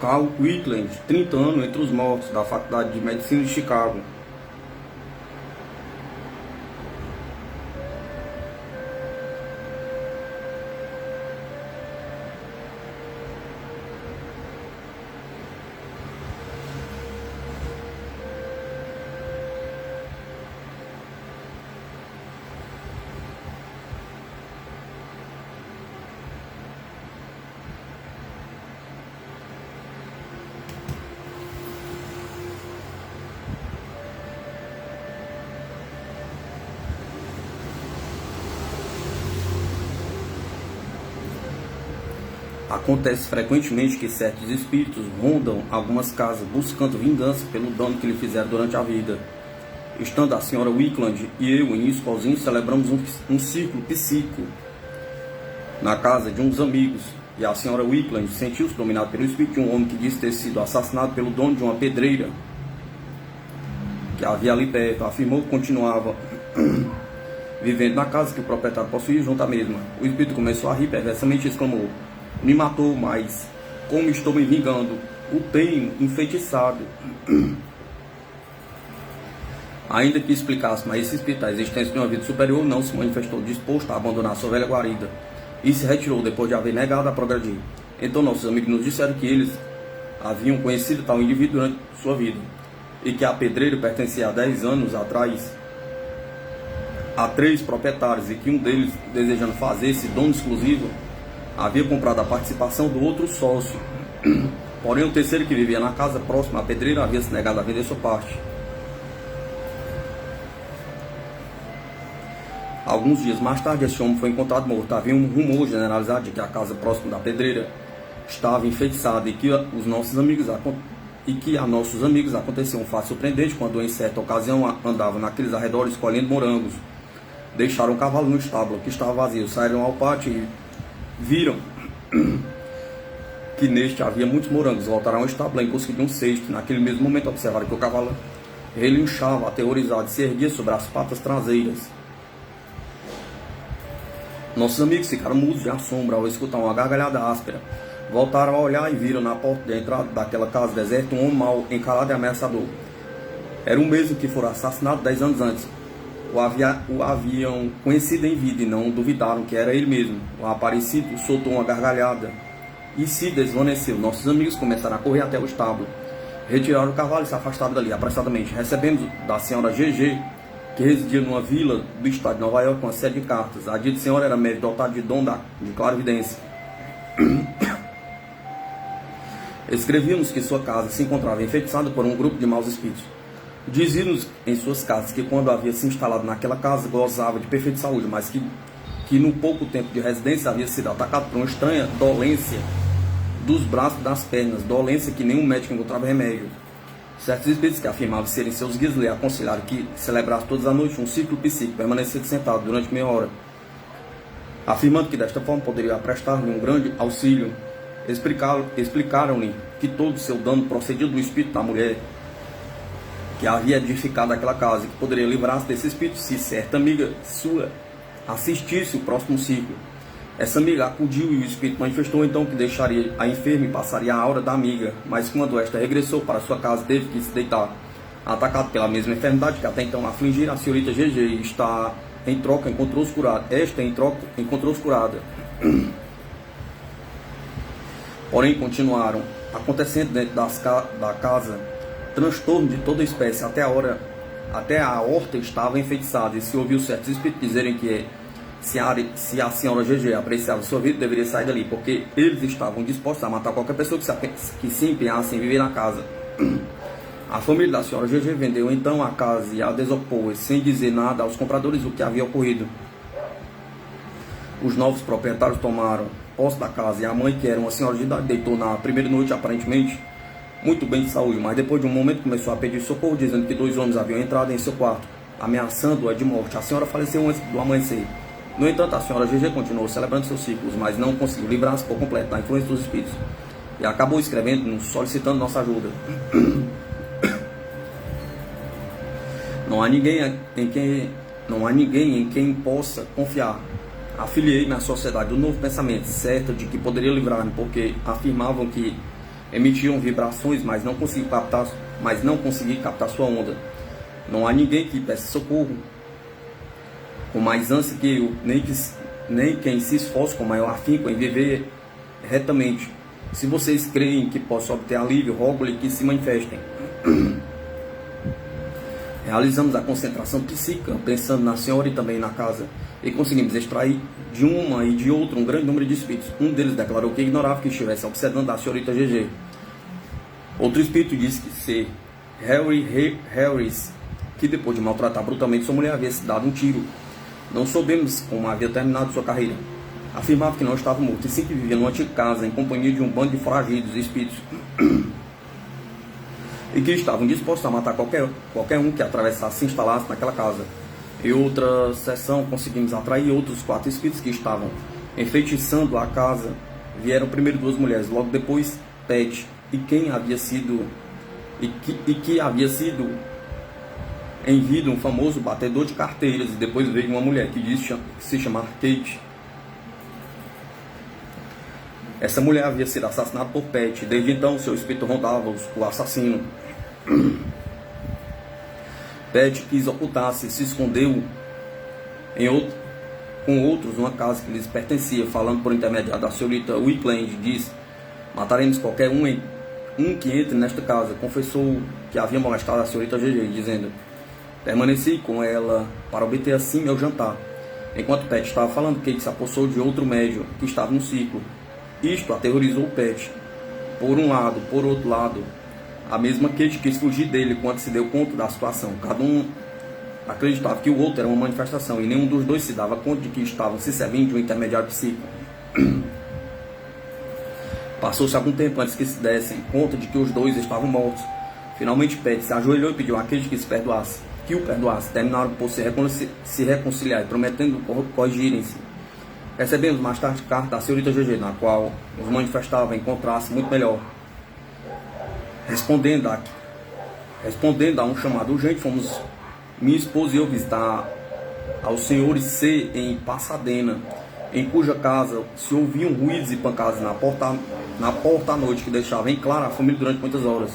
Carl Whitland, 30 anos entre os mortos, da Faculdade de Medicina de Chicago. Acontece frequentemente que certos espíritos rondam algumas casas buscando vingança pelo dano que lhe fizeram durante a vida. Estando a senhora Wickland e eu em Escolzinho, celebramos um círculo psíquico na casa de uns amigos, e a senhora Wickland sentiu-se dominada pelo espírito de um homem que disse ter sido assassinado pelo dono de uma pedreira que havia ali perto. Afirmou que continuava vivendo na casa que o proprietário possuía junto à mesma. O espírito começou a rir perversamente e exclamou: "Me matou, mas como estou me vingando? O tenho enfeitiçado." Ainda que explicasse, mas esse espírito a existência de uma vida superior não se manifestou disposto a abandonar sua velha guarida e se retirou depois de haver negado a progredir. Então nossos amigos nos disseram que eles haviam conhecido tal indivíduo durante sua vida e que a pedreira pertencia há 10 anos atrás a 3 proprietários, e que um deles, desejando fazer esse dono exclusivo, havia comprado a participação do outro sócio. Porém, o terceiro, que vivia na casa próxima à pedreira, havia se negado a vender sua parte. Alguns dias mais tarde, esse homem foi encontrado morto. Havia um rumor generalizado de que a casa próxima da pedreira estava enfeitiçada e que a nossos amigos aconteceu um fato surpreendente quando, em certa ocasião, andavam naqueles arredores colhendo morangos. Deixaram o cavalo no estábulo, que estava vazio, saíram ao pátio e viram que neste havia muitos morangos. Voltaram ao estábulo em busca de um cesto. Naquele mesmo momento observaram que o cavalo relinchava, aterrorizado, e se erguia sobre as patas traseiras. Nossos amigos ficaram mudos de assombro ao escutar uma gargalhada áspera. Voltaram a olhar e viram na porta de entrada daquela casa deserta um homem mau, encarado e ameaçador. Era o mesmo que fora assassinado 10 anos antes. O haviam conhecido em vida e não duvidaram que era ele mesmo. O aparecido soltou uma gargalhada e se desvaneceu. Nossos amigos começaram a correr até o estábulo. Retiraram o cavalo e se afastaram dali apressadamente. Recebemos da senhora GG, que residia numa vila do estado de Nova York, uma série de cartas. A dita senhora era médium dotado de dom de clarividência. Escrevíamos que sua casa se encontrava enfeitiçada por um grupo de maus espíritos. Dizia-nos em suas casas que quando havia se instalado naquela casa gozava de perfeita saúde, mas que no pouco tempo de residência havia sido atacado por uma estranha dolência dos braços e das pernas, dolência que nenhum médico encontrava remédio. Certos espíritos que afirmavam serem seus guias lhe aconselharam que celebrasse todas as noites um ciclo psíquico, permanecendo sentado durante meia hora, afirmando que desta forma poderia prestar-lhe um grande auxílio. Explicaram-lhe que todo o seu dano procedia do espírito da mulher que havia edificado aquela casa, e que poderia livrar-se desse espírito se certa amiga sua assistisse o próximo ciclo. Essa amiga acudiu e o espírito manifestou então que deixaria a enferma e passaria a aura da amiga, mas quando esta regressou para sua casa teve que se deitar, atacado pela mesma enfermidade que até então afligira a senhorita GG, e em troca encontrou-se curada. Porém, continuaram acontecendo dentro da casa transtorno de toda espécie. Até a horta estava enfeitiçada, e se ouviu certos espíritos dizerem que se a senhora GG apreciava sua vida, deveria sair dali, porque eles estavam dispostos a matar qualquer pessoa que se empenhasse em viver na casa. A família da senhora GG vendeu então a casa e a desocupou, sem dizer nada aos compradores o que havia ocorrido. Os novos proprietários tomaram posse da casa, e a mãe, que era uma senhora de idade, deitou na primeira noite aparentemente muito bem de saúde, mas depois de um momento começou a pedir socorro, dizendo que 2 homens haviam entrado em seu quarto, ameaçando-a de morte. A senhora faleceu antes do amanhecer. No entanto, a senhora GG continuou celebrando seus ciclos, mas não conseguiu livrar-se por completo da influência dos espíritos, e acabou escrevendo-nos solicitando nossa ajuda. Não há ninguém em quem possa confiar. Afiliei-me à sociedade do Novo Pensamento, certa de que poderia livrar-me, porque afirmavam que Emitiam vibrações, mas não consegui captar sua onda. Não há ninguém que peça socorro com mais ânsia que eu, nem quem se esforce com maior afinco em viver retamente. Se vocês creem que posso obter alívio, rogo-lhe que se manifestem. Realizamos a concentração psíquica, pensando na senhora e também na casa, e conseguimos extrair de uma e de outra um grande número de espíritos. Um deles declarou que ignorava que estivesse obsedando a senhorita GG. Outro espírito disse que ser Harris, que depois de maltratar brutalmente sua mulher, havia se dado um tiro. Não soubemos como havia terminado sua carreira. Afirmava que não estava morto, e sim que vivia numa antiga casa, em companhia de um bando de foragidos e espíritos, e que estavam dispostos a matar qualquer um que atravessasse e se instalasse naquela casa. Em outra sessão, conseguimos atrair outros 4 espíritos que estavam enfeitiçando a casa. Vieram primeiro 2 mulheres, logo depois Pet, e que havia sido em vida um famoso batedor de carteiras, e depois veio uma mulher que disse se chamar Kate. Essa mulher havia sido assassinada por Pet. Desde então, seu espírito rondava o assassino. Pet quis ocultar-se, se escondeu com outros numa casa que lhes pertencia, falando por intermédio da senhorita Wickland, disse: mataremos qualquer um que entre nesta casa. Confessou que havia molestado a senhorita GG, dizendo: permaneci com ela para obter assim meu jantar. Enquanto Pet estava falando, Kate se apossou de outro médium que estava no ciclo. Isto aterrorizou Pet. Por um lado, por outro lado, a mesma Kate quis fugir dele quando se deu conta da situação. Cada um acreditava que o outro era uma manifestação, e nenhum dos dois se dava conta de que estavam se servindo de um intermediário psíquico. Passou-se algum tempo antes que se dessem conta de que os dois estavam mortos. Finalmente Pet se ajoelhou e pediu a Kate que o perdoasse. Terminaram por se reconciliar, prometendo corrigirem-se. Recebemos mais tarde carta da senhorita GG, na qual nos manifestava encontrar-se muito melhor. Respondendo a um chamado urgente, fomos minha esposa e eu visitar aos senhores C em Pasadena, em cuja casa se ouviam ruídos e pancadas na porta à noite, que deixava em claro a família durante muitas horas.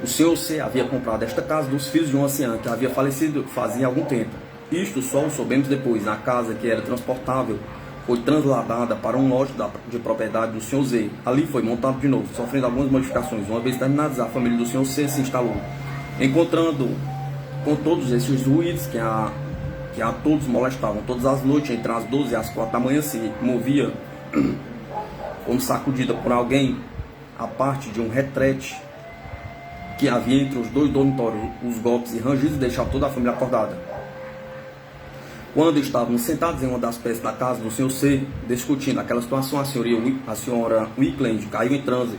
O senhor C havia comprado esta casa dos filhos de um ancião que havia falecido fazia algum tempo. Isto só o soubemos depois. A casa, que era transportável, foi trasladada para um lote de propriedade do senhor Z. Ali foi montado de novo, sofrendo algumas modificações. Uma vez terminadas, a família do senhor C se instalou, encontrando com todos esses ruídos que a todos molestavam. Todas as noites, entre as 12 e as 4 da manhã, se movia como sacudida por alguém a parte de um retrete que havia entre os 2 dormitórios. Os golpes e rangidos deixavam toda a família acordada. Quando estávamos sentados em uma das peças da casa do senhor C, discutindo aquela situação, a senhora Wickland caiu em transe.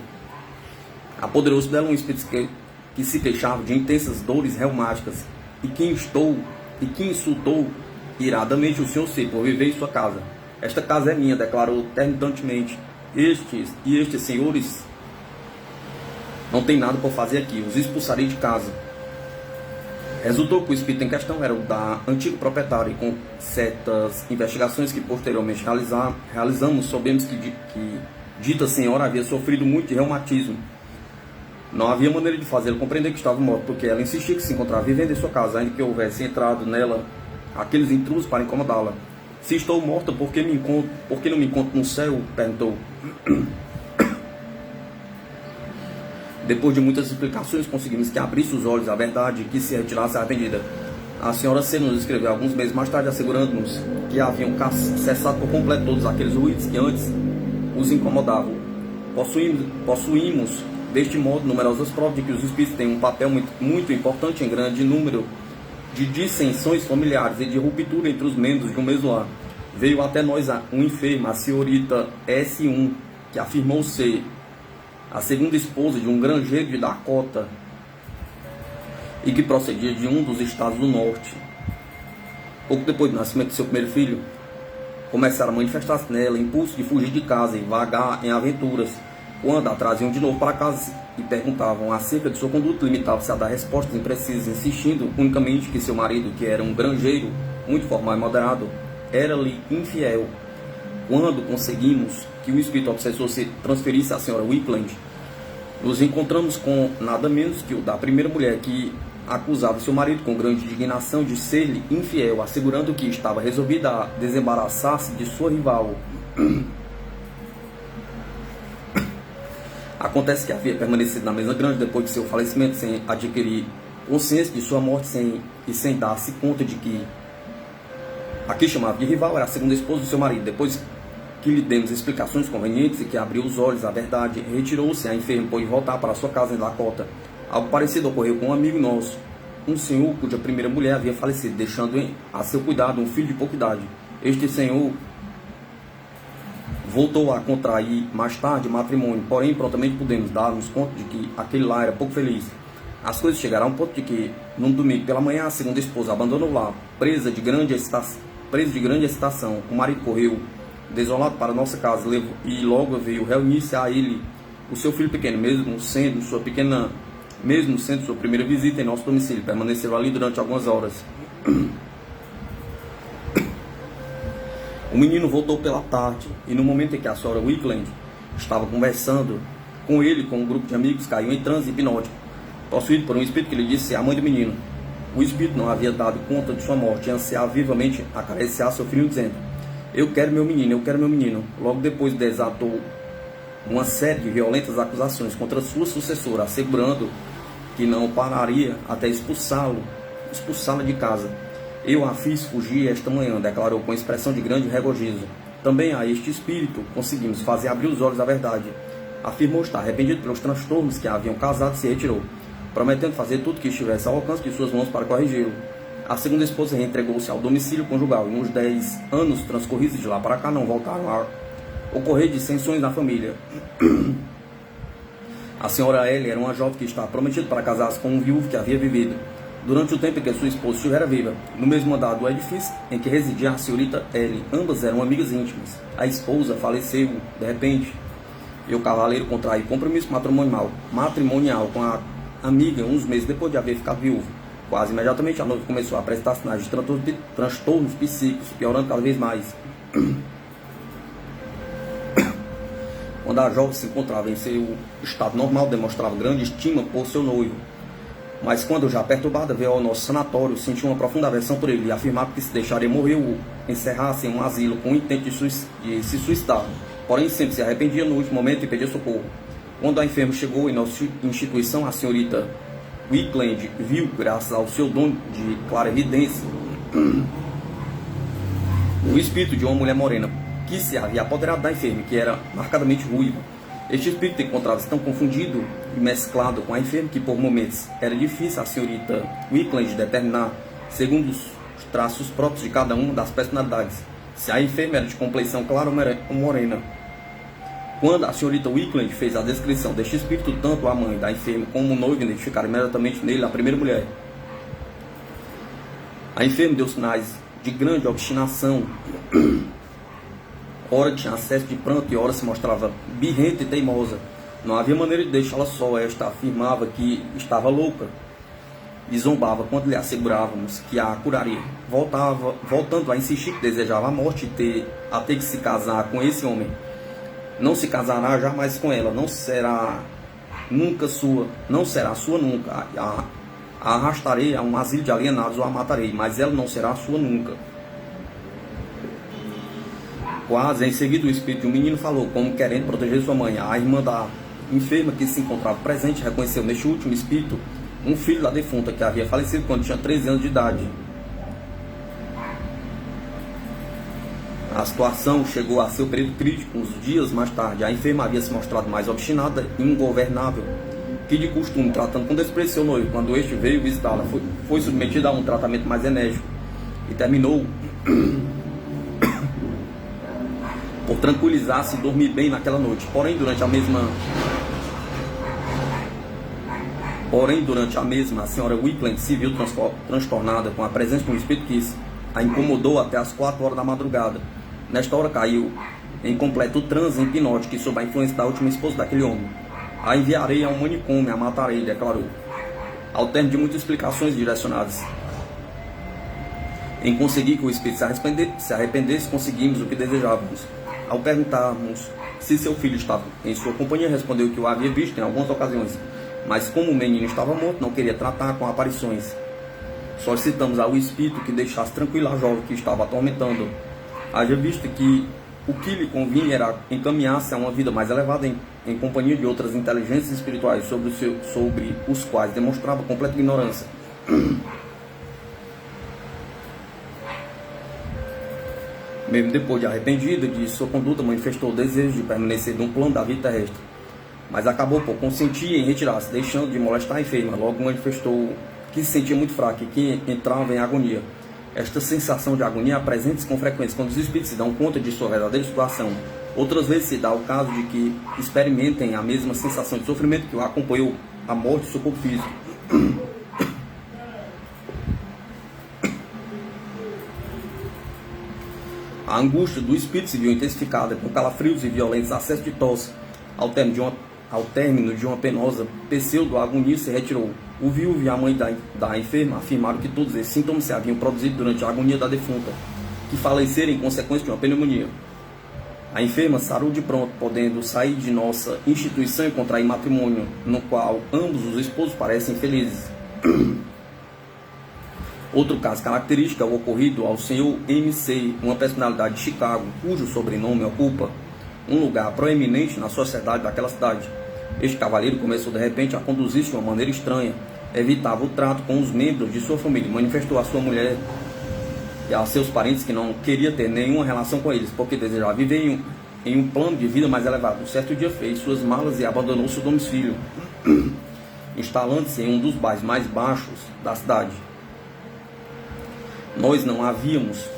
Apoderou-se dela um espírito que se queixava de intensas dores reumáticas e que insultou iradamente o senhor C por viver em sua casa. Esta casa é minha, declarou terminantemente. Estes senhores não tem nada por fazer aqui, os expulsarei de casa. Resultou que o espírito em questão era o da antigo proprietário, e com certas investigações que posteriormente realizamos, soubemos que dita senhora havia sofrido muito de reumatismo. Não havia maneira de fazê-lo compreender que estava morto, porque ela insistia que se encontrava vivendo em sua casa, ainda que houvesse entrado nela aqueles intrusos para incomodá-la. Se estou morta, por que não me encontro no céu? Perguntou. Depois de muitas explicações, conseguimos que abrisse os olhos à verdade e que se retirasse arrependida. A senhora C nos escreveu alguns meses mais tarde, assegurando-nos que haviam cessado por completo todos aqueles ruídos que antes os incomodavam. Possuímos, deste modo, numerosas provas de que os espíritos têm um papel muito importante em grande número de dissensões familiares e de ruptura entre os membros de um mesmo lar. Veio até nós um enfermo, a senhorita S1, que afirmou ser a segunda esposa de um granjeiro de Dakota e que procedia de um dos estados do norte. Pouco depois do nascimento de seu primeiro filho, começaram a manifestar-se nela impulso de fugir de casa e vagar em aventuras. Quando a traziam de novo para casa e perguntavam acerca de sua conduta, limitava-se a dar respostas imprecisas, insistindo unicamente que seu marido, que era um granjeiro muito formal e moderado, era-lhe infiel. Quando conseguimos que o espírito obsessor se transferisse à senhora Wickland, nos encontramos com nada menos que o da primeira mulher, que acusava seu marido com grande indignação de ser-lhe infiel, assegurando que estava resolvida a desembaraçar-se de sua rival. Acontece que havia permanecido na mesa grande depois de seu falecimento, sem adquirir consciência de sua morte e sem dar-se conta de que a que chamava de rival era a segunda esposa do seu marido. Depois que lhe demos explicações convenientes e que abriu os olhos à verdade, retirou-se a enferma e pôde voltar para sua casa em Dakota. Algo parecido ocorreu com um amigo nosso, um senhor cuja primeira mulher havia falecido, deixando a seu cuidado um filho de pouca idade. Este senhor voltou a contrair mais tarde matrimônio, porém prontamente pudemos dar-nos conta de que aquele lá era pouco feliz. As coisas chegaram a um ponto de que, num domingo pela manhã, a segunda esposa abandonou o lar, presa de grande excitação. O marido correu desolado para nossa casa e logo veio reunir-se a ele o seu filho pequeno, mesmo sendo sua primeira visita em nosso domicílio. Permaneceram ali durante algumas horas. O menino voltou pela tarde e no momento em que a senhora Wickland estava conversando com ele, com um grupo de amigos, caiu em transe hipnótico, possuído por um espírito que lhe disse ser a mãe do menino. O espírito não havia dado conta de sua morte e ansiava vivamente acariciar seu filho, dizendo: eu quero meu menino, eu quero meu menino. Logo depois desatou uma série de violentas acusações contra sua sucessora, assegurando que não pararia até expulsá-la de casa. Eu a fiz fugir esta manhã, declarou com expressão de grande regozijo. Também a este espírito conseguimos fazer abrir os olhos à verdade. Afirmou estar arrependido pelos transtornos que a haviam causado e se retirou, prometendo fazer tudo que estivesse ao alcance de suas mãos para corrigi-lo. A segunda esposa reentregou-se ao domicílio conjugal e uns 10 anos transcorridos de lá para cá não voltaram a ocorrer dissensões na família. A senhora Ellie era uma jovem que estava prometida para casar-se com um viúvo que havia vivido durante o tempo em que sua esposa estivera viva, no mesmo andar do edifício em que residia a senhorita Ellie. Ambas eram amigas íntimas. A esposa faleceu de repente e o cavaleiro contraiu compromisso matrimonial com a amiga uns meses depois de haver ficado viúvo. Quase imediatamente a noiva começou a apresentar sinais de transtornos psíquicos, piorando cada vez mais. Quando a jovem se encontrava em seu estado normal, demonstrava grande estima por seu noivo. Mas quando já perturbada, veio ao nosso sanatório, sentiu uma profunda aversão por ele e afirmava que se deixaria morrer ou encerrasse em um asilo com o intento de se suicidar. Porém, sempre se arrependia no último momento e pedia socorro. Quando a enferma chegou em nossa instituição, a senhorita Wickland viu, graças ao seu dom de clarividência, o espírito de uma mulher morena que se havia apoderado da enferma, que era marcadamente ruiva. Este espírito encontrava-se tão confundido e mesclado com a enferma que, por momentos, era difícil a senhorita Wickland determinar, segundo os traços próprios de cada uma das personalidades, se a enferma era de compleição clara ou morena. Quando a senhorita Wickland fez a descrição deste espírito, tanto a mãe da enferma como o noivo identificaram imediatamente nele a primeira mulher. A enferma deu sinais de grande obstinação. Ora tinha acesso de pranto e ora se mostrava birrenta e teimosa. Não havia maneira de deixá-la só. Esta afirmava que estava louca e zombava quando lhe assegurávamos que a curaria. Voltando a insistir que desejava a morte e ter que se casar com esse homem. Não se casará jamais com ela, não será sua nunca. A arrastarei a um asilo de alienados ou a matarei, mas ela não será sua nunca. Quase em seguida, o espírito de um menino falou, como querendo proteger sua mãe. A irmã da enferma que se encontrava presente reconheceu neste último espírito um filho da defunta que havia falecido quando tinha 13 anos de idade. A situação chegou a seu período crítico. Uns dias mais tarde, a enferma havia se mostrado mais obstinada e ingovernável que de costume, tratando com desprezo seu noivo. Quando este veio visitá-la, foi submetida a um tratamento mais enérgico e terminou por tranquilizar-se e dormir bem naquela noite. Porém, durante a mesma, a senhora Wickland se viu transtornada com a presença de um espírito que a incomodou até as 4 horas da madrugada. Nesta hora caiu em completo transe hipnótico e sob a influência da última esposa daquele homem. A enviarei a um manicômio, a matarei, declarou. Ao término de muitas explicações direcionadas em conseguir que o espírito se arrependesse, conseguimos o que desejávamos. Ao perguntarmos se seu filho estava em sua companhia, respondeu que o havia visto em algumas ocasiões, mas como o menino estava morto, não queria tratar com aparições. Solicitamos ao espírito que deixasse tranquila a jovem que estava atormentando. Haja visto que o que lhe convinha era encaminhar-se a uma vida mais elevada em companhia de outras inteligências espirituais sobre os quais demonstrava completa ignorância. Mesmo depois de arrependida de sua conduta, manifestou o desejo de permanecer num plano da vida terrestre, mas acabou por consentir em retirar-se, deixando de molestar a enferma. Logo manifestou que se sentia muito fraca e que entrava em agonia. Esta sensação de agonia apresenta-se com frequência quando os espíritos se dão conta de sua verdadeira situação. Outras vezes se dá o caso de que experimentem a mesma sensação de sofrimento que o acompanhou a morte do seu corpo físico. A angústia do espírito se viu intensificada com calafrios e violentos acessos de tosse. Ao término de uma penosa pseudo-agonia, se retirou. O viúvo e a mãe da enferma afirmaram que todos esses sintomas se haviam produzido durante a agonia da defunta, que falecera em consequência de uma pneumonia. A enferma sarou de pronto, podendo sair de nossa instituição e contrair matrimônio, no qual ambos os esposos parecem felizes. Outro caso característico é o ocorrido ao Sr. MC, uma personalidade de Chicago, cujo sobrenome ocupa um lugar proeminente na sociedade daquela cidade. Este cavalheiro começou de repente a conduzir-se de uma maneira estranha, evitava o trato com os membros de sua família, manifestou à sua mulher e a seus parentes que não queria ter nenhuma relação com eles, porque desejava viver em um plano de vida mais elevado. Um certo dia fez suas malas e abandonou seu domicílio, instalando-se em um dos bairros mais baixos da cidade. Nós não havíamos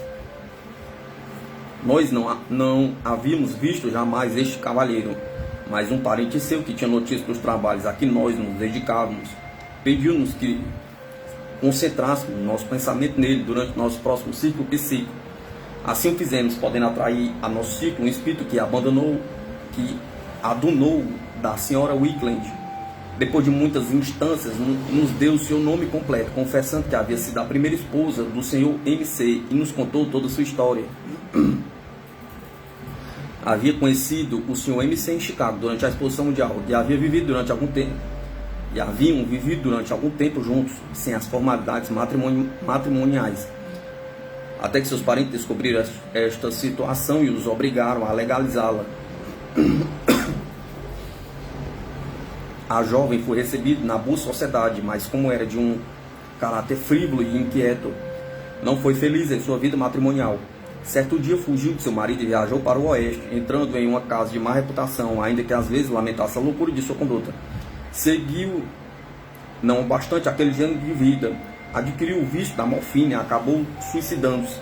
visto jamais este cavalheiro, mas um parente seu que tinha notícia dos trabalhos a que nós nos dedicávamos pediu-nos que concentrássemos nosso pensamento nele durante nosso próximo ciclo psíquico. Assim o fizemos, podendo atrair a nosso ciclo um espírito que adunou da senhora Wickland. Depois de muitas instâncias, nos deu o seu nome completo, confessando que havia sido a primeira esposa do senhor MC e nos contou toda a sua história. Havia conhecido o senhor MC em Chicago durante a exposição mundial e haviam vivido durante algum tempo juntos, sem as formalidades matrimoniais, até que seus parentes descobriram esta situação e os obrigaram a legalizá-la. A jovem foi recebida na boa sociedade, mas como era de um caráter frívolo e inquieto, não foi feliz em sua vida matrimonial. Certo dia fugiu de seu marido e viajou para o oeste, entrando em uma casa de má reputação, ainda que às vezes lamentasse a loucura de sua conduta. Seguiu não bastante aquele gênero de vida, adquiriu o vício da morfina e acabou suicidando-se.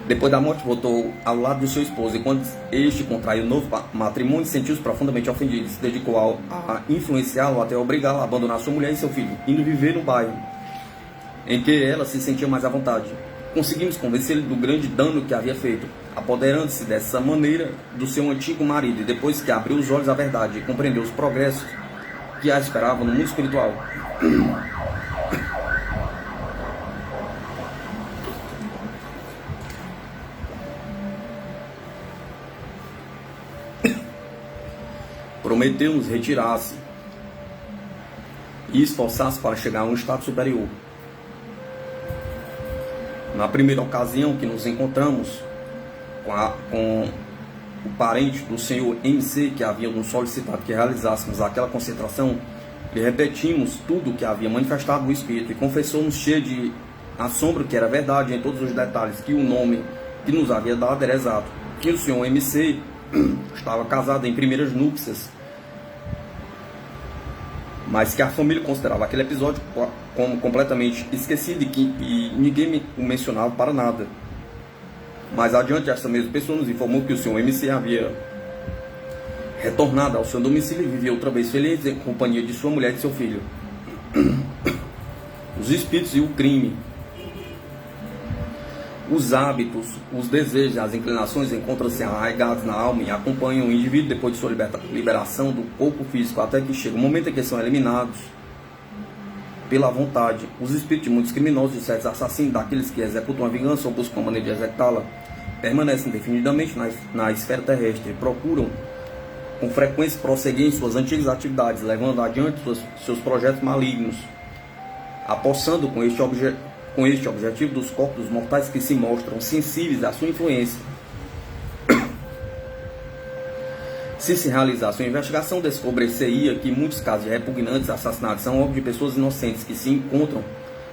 Depois da morte, voltou ao lado de seu esposo, e quando este contraiu novo matrimônio, sentiu-se profundamente ofendido. Se dedicou a influenciá-lo até obrigá-lo a abandonar sua mulher e seu filho, indo viver no bairro em que ela se sentia mais à vontade. Conseguimos convencê-lo do grande dano que havia feito, apoderando-se dessa maneira do seu antigo marido, e depois que abriu os olhos à verdade e compreendeu os progressos que a esperavam no mundo espiritual. Prometeu-nos retirar-se e esforçar-se para chegar a um estado superior. Na primeira ocasião que nos encontramos com o parente do senhor MC, que havia nos solicitado que realizássemos aquela concentração, lhe repetimos tudo o que havia manifestado no espírito e confessou-nos cheio de assombro que era verdade em todos os detalhes, que o nome que nos havia dado era exato, que o senhor MC estava casado em primeiras núpcias, mas que a família considerava aquele episódio como completamente esquecido e ninguém o mencionava para nada. Mais adiante, essa mesma pessoa nos informou que o senhor MC havia retornado ao seu domicílio e vivia outra vez feliz em companhia de sua mulher e de seu filho. Os espíritos e o crime. Os hábitos, os desejos e as inclinações encontram-se arraigados na alma e acompanham o indivíduo depois de sua liberação do corpo físico, até que chega o momento em que são eliminados pela vontade. Os espíritos de muitos criminosos, de certos assassinos, daqueles que executam a vingança ou buscam uma maneira de executá-la, permanecem indefinidamente na esfera terrestre e procuram com frequência prosseguir em suas antigas atividades, levando adiante seus projetos malignos, apossando com este objetivo dos corpos mortais que se mostram sensíveis à sua influência. Se realizasse uma investigação, descobrir-se-ia que muitos casos de repugnantes assassinatos são obras de pessoas inocentes que se encontram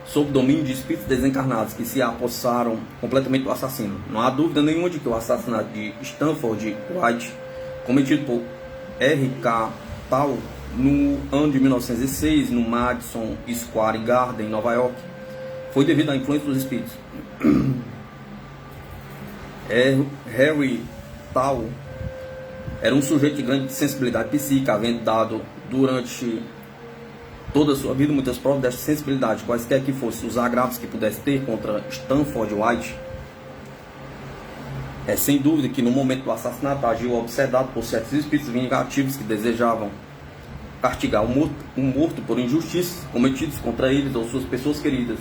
sob domínio de espíritos desencarnados que se apossaram completamente do assassino. Não há dúvida nenhuma de que o assassinato de Stanford White, cometido por R.K. Tal no ano de 1906 no Madison Square Garden, em Nova York, foi devido à influência dos espíritos. Harry Tal era um sujeito de grande sensibilidade psíquica, havendo dado durante toda a sua vida muitas provas desta sensibilidade, quaisquer que fossem os agravos que pudesse ter contra Stanford White. É sem dúvida que no momento do assassinato agiu obsedado por certos espíritos vingativos que desejavam castigar o morto por injustiças cometidas contra eles ou suas pessoas queridas.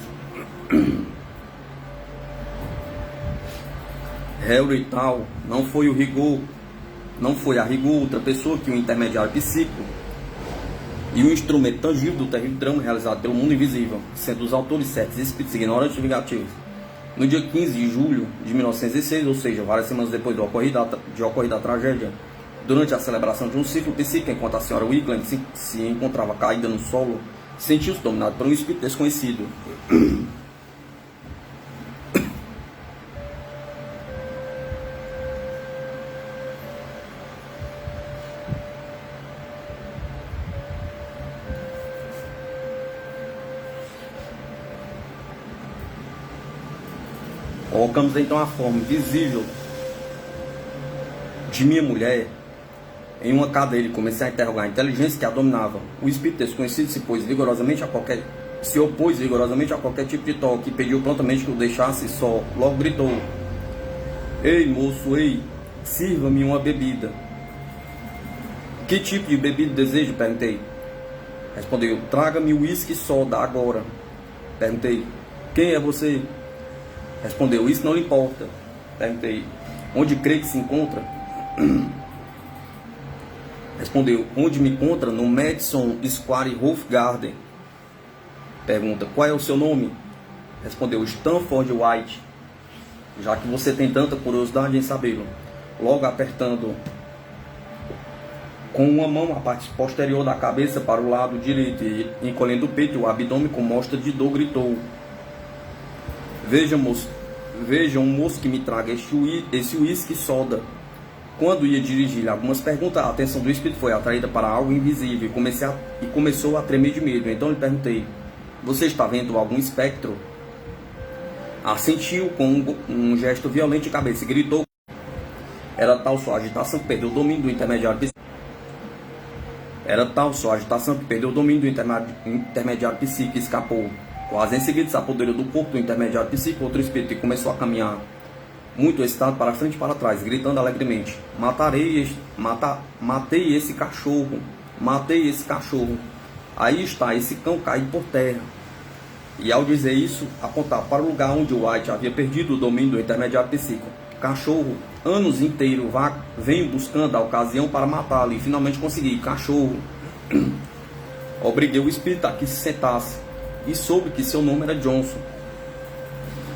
Harry Tal não foi a rigor outra pessoa que o intermediário psíquico e o instrumento tangível do terrível drama realizado pelo mundo invisível, sendo os autores certos espíritos ignorantes e vingativos. No dia 15 de julho de 1906, ou seja, várias semanas depois de ocorrida a tragédia, durante a celebração de um ciclo psíquico, enquanto a senhora Wickland se encontrava caída no solo, sentiu-se dominado por um espírito desconhecido. Colocamos então a forma visível de minha mulher em uma cadeira e comecei a interrogar a inteligência que a dominava. O espírito desconhecido se opôs vigorosamente a qualquer tipo de toque e pediu prontamente que o deixasse só. Logo gritou: "Ei, moço, ei, sirva-me uma bebida." "Que tipo de bebida deseja?" perguntei. Respondeu: "Traga-me uísque soda agora." Perguntei: "Quem é você?" Respondeu: "Isso não lhe importa." Perguntei: "Onde crê que se encontra?" Respondeu: "Onde me encontra? No Madison Square Garden." Pergunta: "Qual é o seu nome?" Respondeu: "Stanford White." "Já que você tem tanta curiosidade em sabê-lo." Logo apertando com uma mão a parte posterior da cabeça para o lado direito e encolhendo o peito e o abdômen com mostra de dor, gritou: Veja, um moço que me traga esse uísque soda." Quando ia dirigir-lhe algumas perguntas, a atenção do espírito foi atraída para algo invisível e começou a tremer de medo. Então lhe perguntei: "Você está vendo algum espectro?" Assentiu com um gesto violento de cabeça e gritou. Era tal sua agitação que perdeu o domínio do intermediário psíquico e escapou. Quase em seguida se apoderou do corpo do intermediário psíquico outro espírito e começou a caminhar, muito excitado, para frente e para trás, gritando alegremente: matei esse cachorro, matei esse cachorro. Aí está esse cão caído por terra." E ao dizer isso, apontava para o lugar onde o White havia perdido o domínio do intermediário psíquico. "Cachorro, anos inteiros venho buscando a ocasião para matá-lo e finalmente consegui. Cachorro." Obriguei o espírito a que se sentasse e soube que seu nome era Johnson.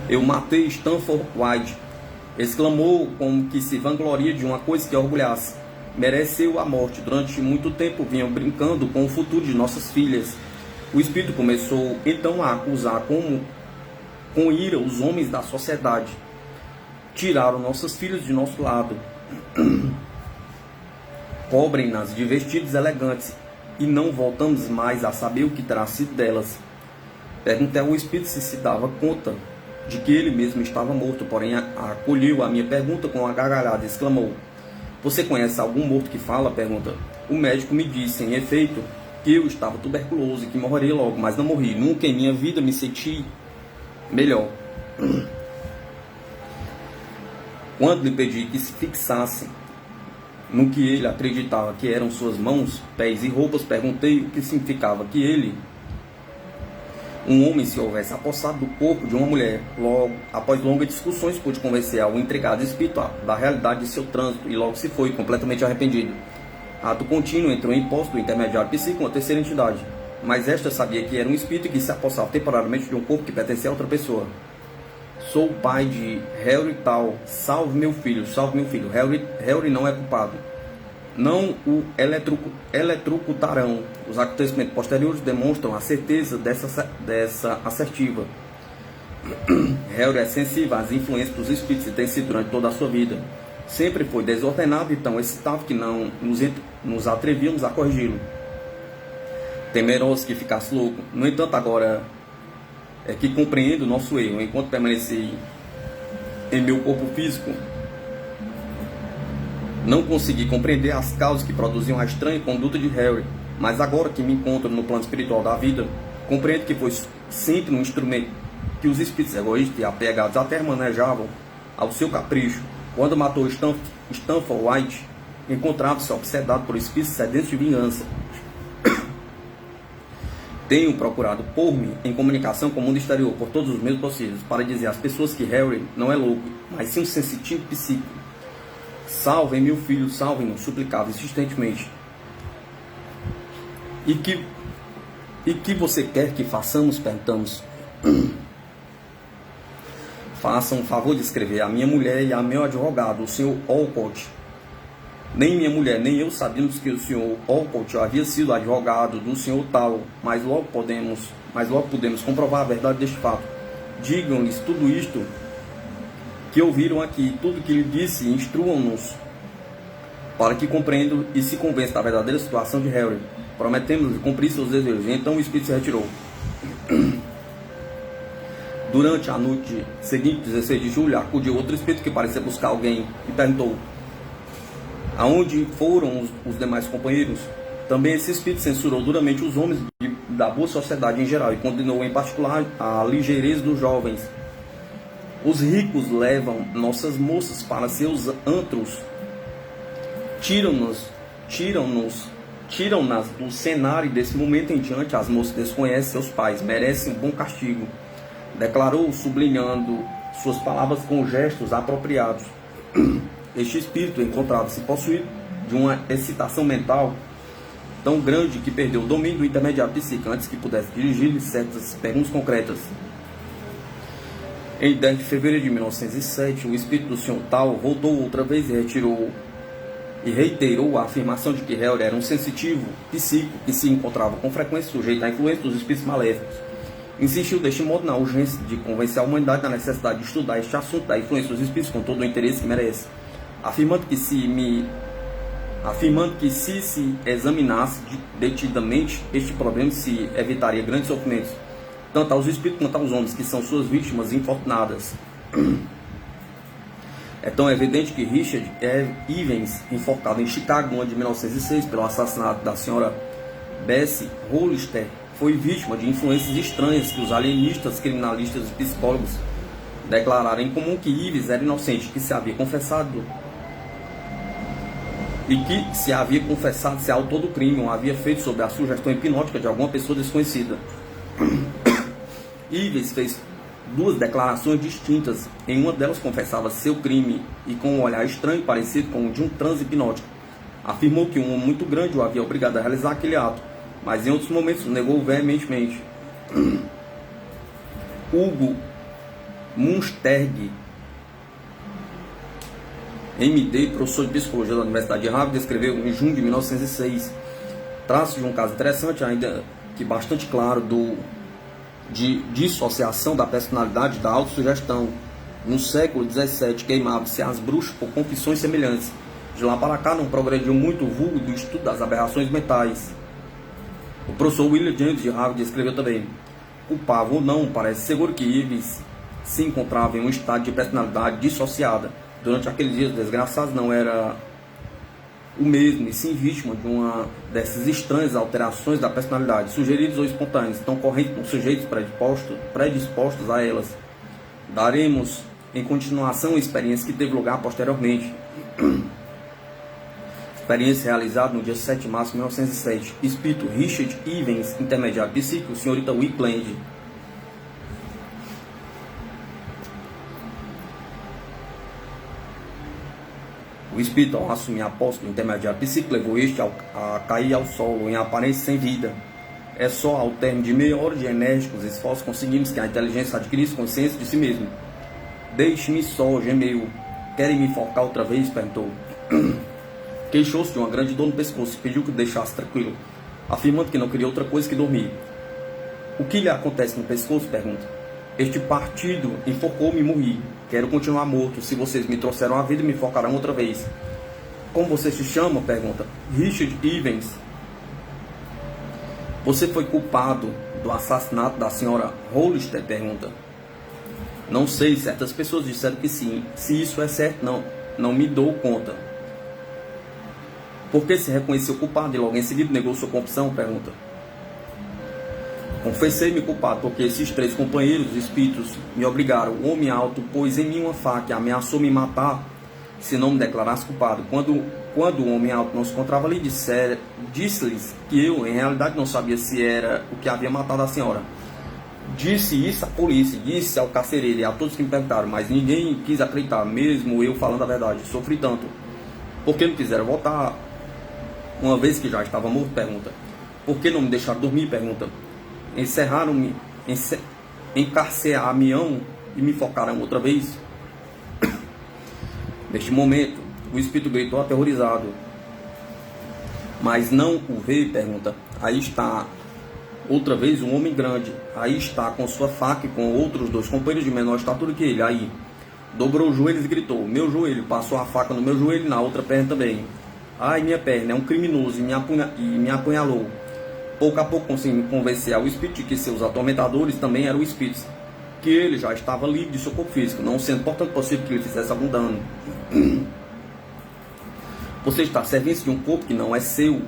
"Eu matei Stanford White," exclamou como que se vangloria de uma coisa que orgulhasse. "Mereceu a morte. Durante muito tempo vinham brincando com o futuro de nossas filhas." O espírito começou então a acusar com ira os homens da sociedade. "Tiraram nossas filhas de nosso lado, cobrem-nas de vestidos elegantes e não voltamos mais a saber o que terá sido delas." Perguntei ao espírito se dava conta de que ele mesmo estava morto, porém acolheu a minha pergunta com uma gargalhada e exclamou: "Você conhece algum morto que fala?" Pergunta. "O médico me disse, em efeito, que eu estava tuberculoso e que morreria logo, mas não morri. Nunca em minha vida me senti melhor." Quando lhe pedi que se fixasse no que ele acreditava que eram suas mãos, pés e roupas, perguntei o que significava que ele um homem se houvesse apossado do corpo de uma mulher. Logo, após longas discussões, pôde convencer ao intrigado espírito da realidade de seu trânsito e logo se foi, completamente arrependido. Ato contínuo, entrou em posse do intermediário psíquico uma terceira entidade, mas esta sabia que era um espírito que se apossava temporariamente de um corpo que pertencia a outra pessoa. Sou o pai de Harry tal, salve meu filho, salve meu filho. Harry não é culpado. Não o eletrocutarão. Os acontecimentos posteriores demonstram a certeza dessa assertiva. Harry é sensível às influências dos espíritos e tem sido durante toda a sua vida. Sempre foi desordenado e tão excitado que não nos atrevíamos a corrigi-lo. Temeroso que ficasse louco. No entanto, agora é que compreendo o nosso erro. Enquanto permaneci em meu corpo físico, não consegui compreender as causas que produziam a estranha conduta de Harry, mas agora que me encontro no plano espiritual da vida, compreendo que foi sempre um instrumento que os espíritos egoístas e apegados até manejavam ao seu capricho. Quando matou Stanford White, encontrava-se obsedado por espíritos sedentos de vingança. Tenho procurado pôr-me em comunicação com o mundo exterior por todos os meios possíveis para dizer às pessoas que Harry não é louco, mas sim um sensitivo psíquico. Salvem meu filho, salvem-no, suplicava insistentemente. E que você quer que façamos? Perguntamos. Façam um favor de escrever a minha mulher e a meu advogado, o Sr. Olcott. Nem minha mulher, nem eu sabíamos que o Sr. Olcott havia sido advogado do Sr. Tal, mas logo podemos comprovar a verdade deste fato. Digam-lhes tudo isto que ouviram aqui, tudo que lhe disse, instruam-nos para que compreendam e se convençam da verdadeira situação de Harry. Prometemos cumprir seus desejos. E então o espírito se retirou. Durante a noite seguinte, 16 de julho, acudiu outro espírito que parecia buscar alguém e perguntou: aonde foram os demais companheiros? Também esse espírito censurou duramente os homens da boa sociedade em geral e condenou em particular a ligeireza dos jovens. Os ricos levam nossas moças para seus antros, tiram-nas do cenário e desse momento em diante as moças desconhecem seus pais, merecem um bom castigo, declarou, sublinhando suas palavras com gestos apropriados. Este espírito encontrava-se possuído de uma excitação mental tão grande que perdeu o domínio do intermediário psíquico antes que pudesse dirigir-lhe certas perguntas concretas. Em 10 de fevereiro de 1907, o espírito do Sr. Tal voltou outra vez e reiterou a afirmação de que Harry era um sensitivo psíquico que se encontrava com frequência sujeito à influência dos espíritos maléficos. Insistiu deste modo na urgência de convencer a humanidade da necessidade de estudar este assunto da influência dos espíritos com todo o interesse que merece, afirmando que se examinasse detidamente este problema se evitaria grandes sofrimentos, tanto aos espíritos quanto aos homens, que são suas vítimas infortunadas. É tão evidente que Richard Evans, enforcado em Chicago no ano de 1906 pelo assassinato da senhora Bessie Hollister, foi vítima de influências estranhas que os alienistas, criminalistas e psicólogos declararam em comum que Ives era inocente, que se havia confessado ser autor do crime ou havia feito sob a sugestão hipnótica de alguma pessoa desconhecida. Ives fez duas declarações distintas. Em uma delas confessava seu crime e com um olhar estranho parecido com o de um transe hipnótico. Afirmou que um homem muito grande o havia obrigado a realizar aquele ato, mas em outros momentos negou veementemente. Hugo Munsterg, MD, professor de psicologia da Universidade de Harvard, descreveu em junho de 1906 traços de um caso interessante, ainda que bastante claro, de dissociação da personalidade da autossugestão. No século XVII, queimavam-se as bruxas por confissões semelhantes. De lá para cá, não progrediu muito o vulgo do estudo das aberrações mentais. O professor William James de Harvard escreveu também: culpável ou não, parece seguro que Ives se encontrava em um estado de personalidade dissociada. Durante aqueles dias desgraçados não era o mesmo, e sim vítima de uma dessas estranhas alterações da personalidade, sugeridas ou espontâneas, tão correntes por sujeitos predispostos a elas. Daremos em continuação a experiência que teve lugar posteriormente. Experiência realizada no dia 7 de março de 1907. Espírito Richard Evans, intermediário psíquico, senhorita Wickland. O espírito, ao assumir a posse do intermediário psíquico, levou este a cair ao solo em aparência sem vida. É só ao término de meia hora de enérgicos esforços conseguimos que a inteligência adquirisse consciência de si mesmo. Deixe-me só, gemeu. Querem me enforcar outra vez? Perguntou. Queixou-se de uma grande dor no pescoço e pediu que o deixasse tranquilo, afirmando que não queria outra coisa que dormir. O que lhe acontece no pescoço? Pergunta. Este partido enforcou-me e morri. Quero continuar morto. Se vocês me trouxeram à vida, me enforcarão outra vez. Como você se chama? Pergunta. Richard Evans. Você foi culpado do assassinato da senhora Hollister? Pergunta. Não sei, certas pessoas disseram que sim. Se isso é certo, não me dou conta. Por que se reconheceu culpado e logo em seguida negou sua confissão? Pergunta. Confessei-me culpado porque esses 3 companheiros espíritos me obrigaram. O homem alto pôs em mim uma faca e ameaçou me matar se não me declarasse culpado. Quando o homem alto não se encontrava ali, disse-lhes que eu, em realidade, não sabia se era o que havia matado a senhora. Disse isso à polícia, disse ao carcereiro e a todos que me perguntaram, mas ninguém quis acreditar, mesmo eu falando a verdade. Sofri tanto. Por que não quiseram voltar uma vez que já estava morto? Pergunta. Por que não me deixaram dormir? Pergunta. Encerraram-me, encarcerar-me-ão e me enforcaram outra vez. Neste momento, o espírito gritou aterrorizado. Mas não o vê? Pergunta. Aí está outra vez um homem grande. Aí está com sua faca e com outros 2 companheiros de menor estatura que ele. Aí dobrou os joelhos e gritou. Meu joelho. Passou a faca no meu joelho e na outra perna também. Ai, minha perna, é um criminoso e me apunhalou. Pouco a pouco consegui convencer ao espírito de que seus atormentadores também eram espíritos, que ele já estava livre de seu corpo físico, não sendo portanto possível que lhe fizesse algum dano. Você está a serviço de um corpo que não é seu,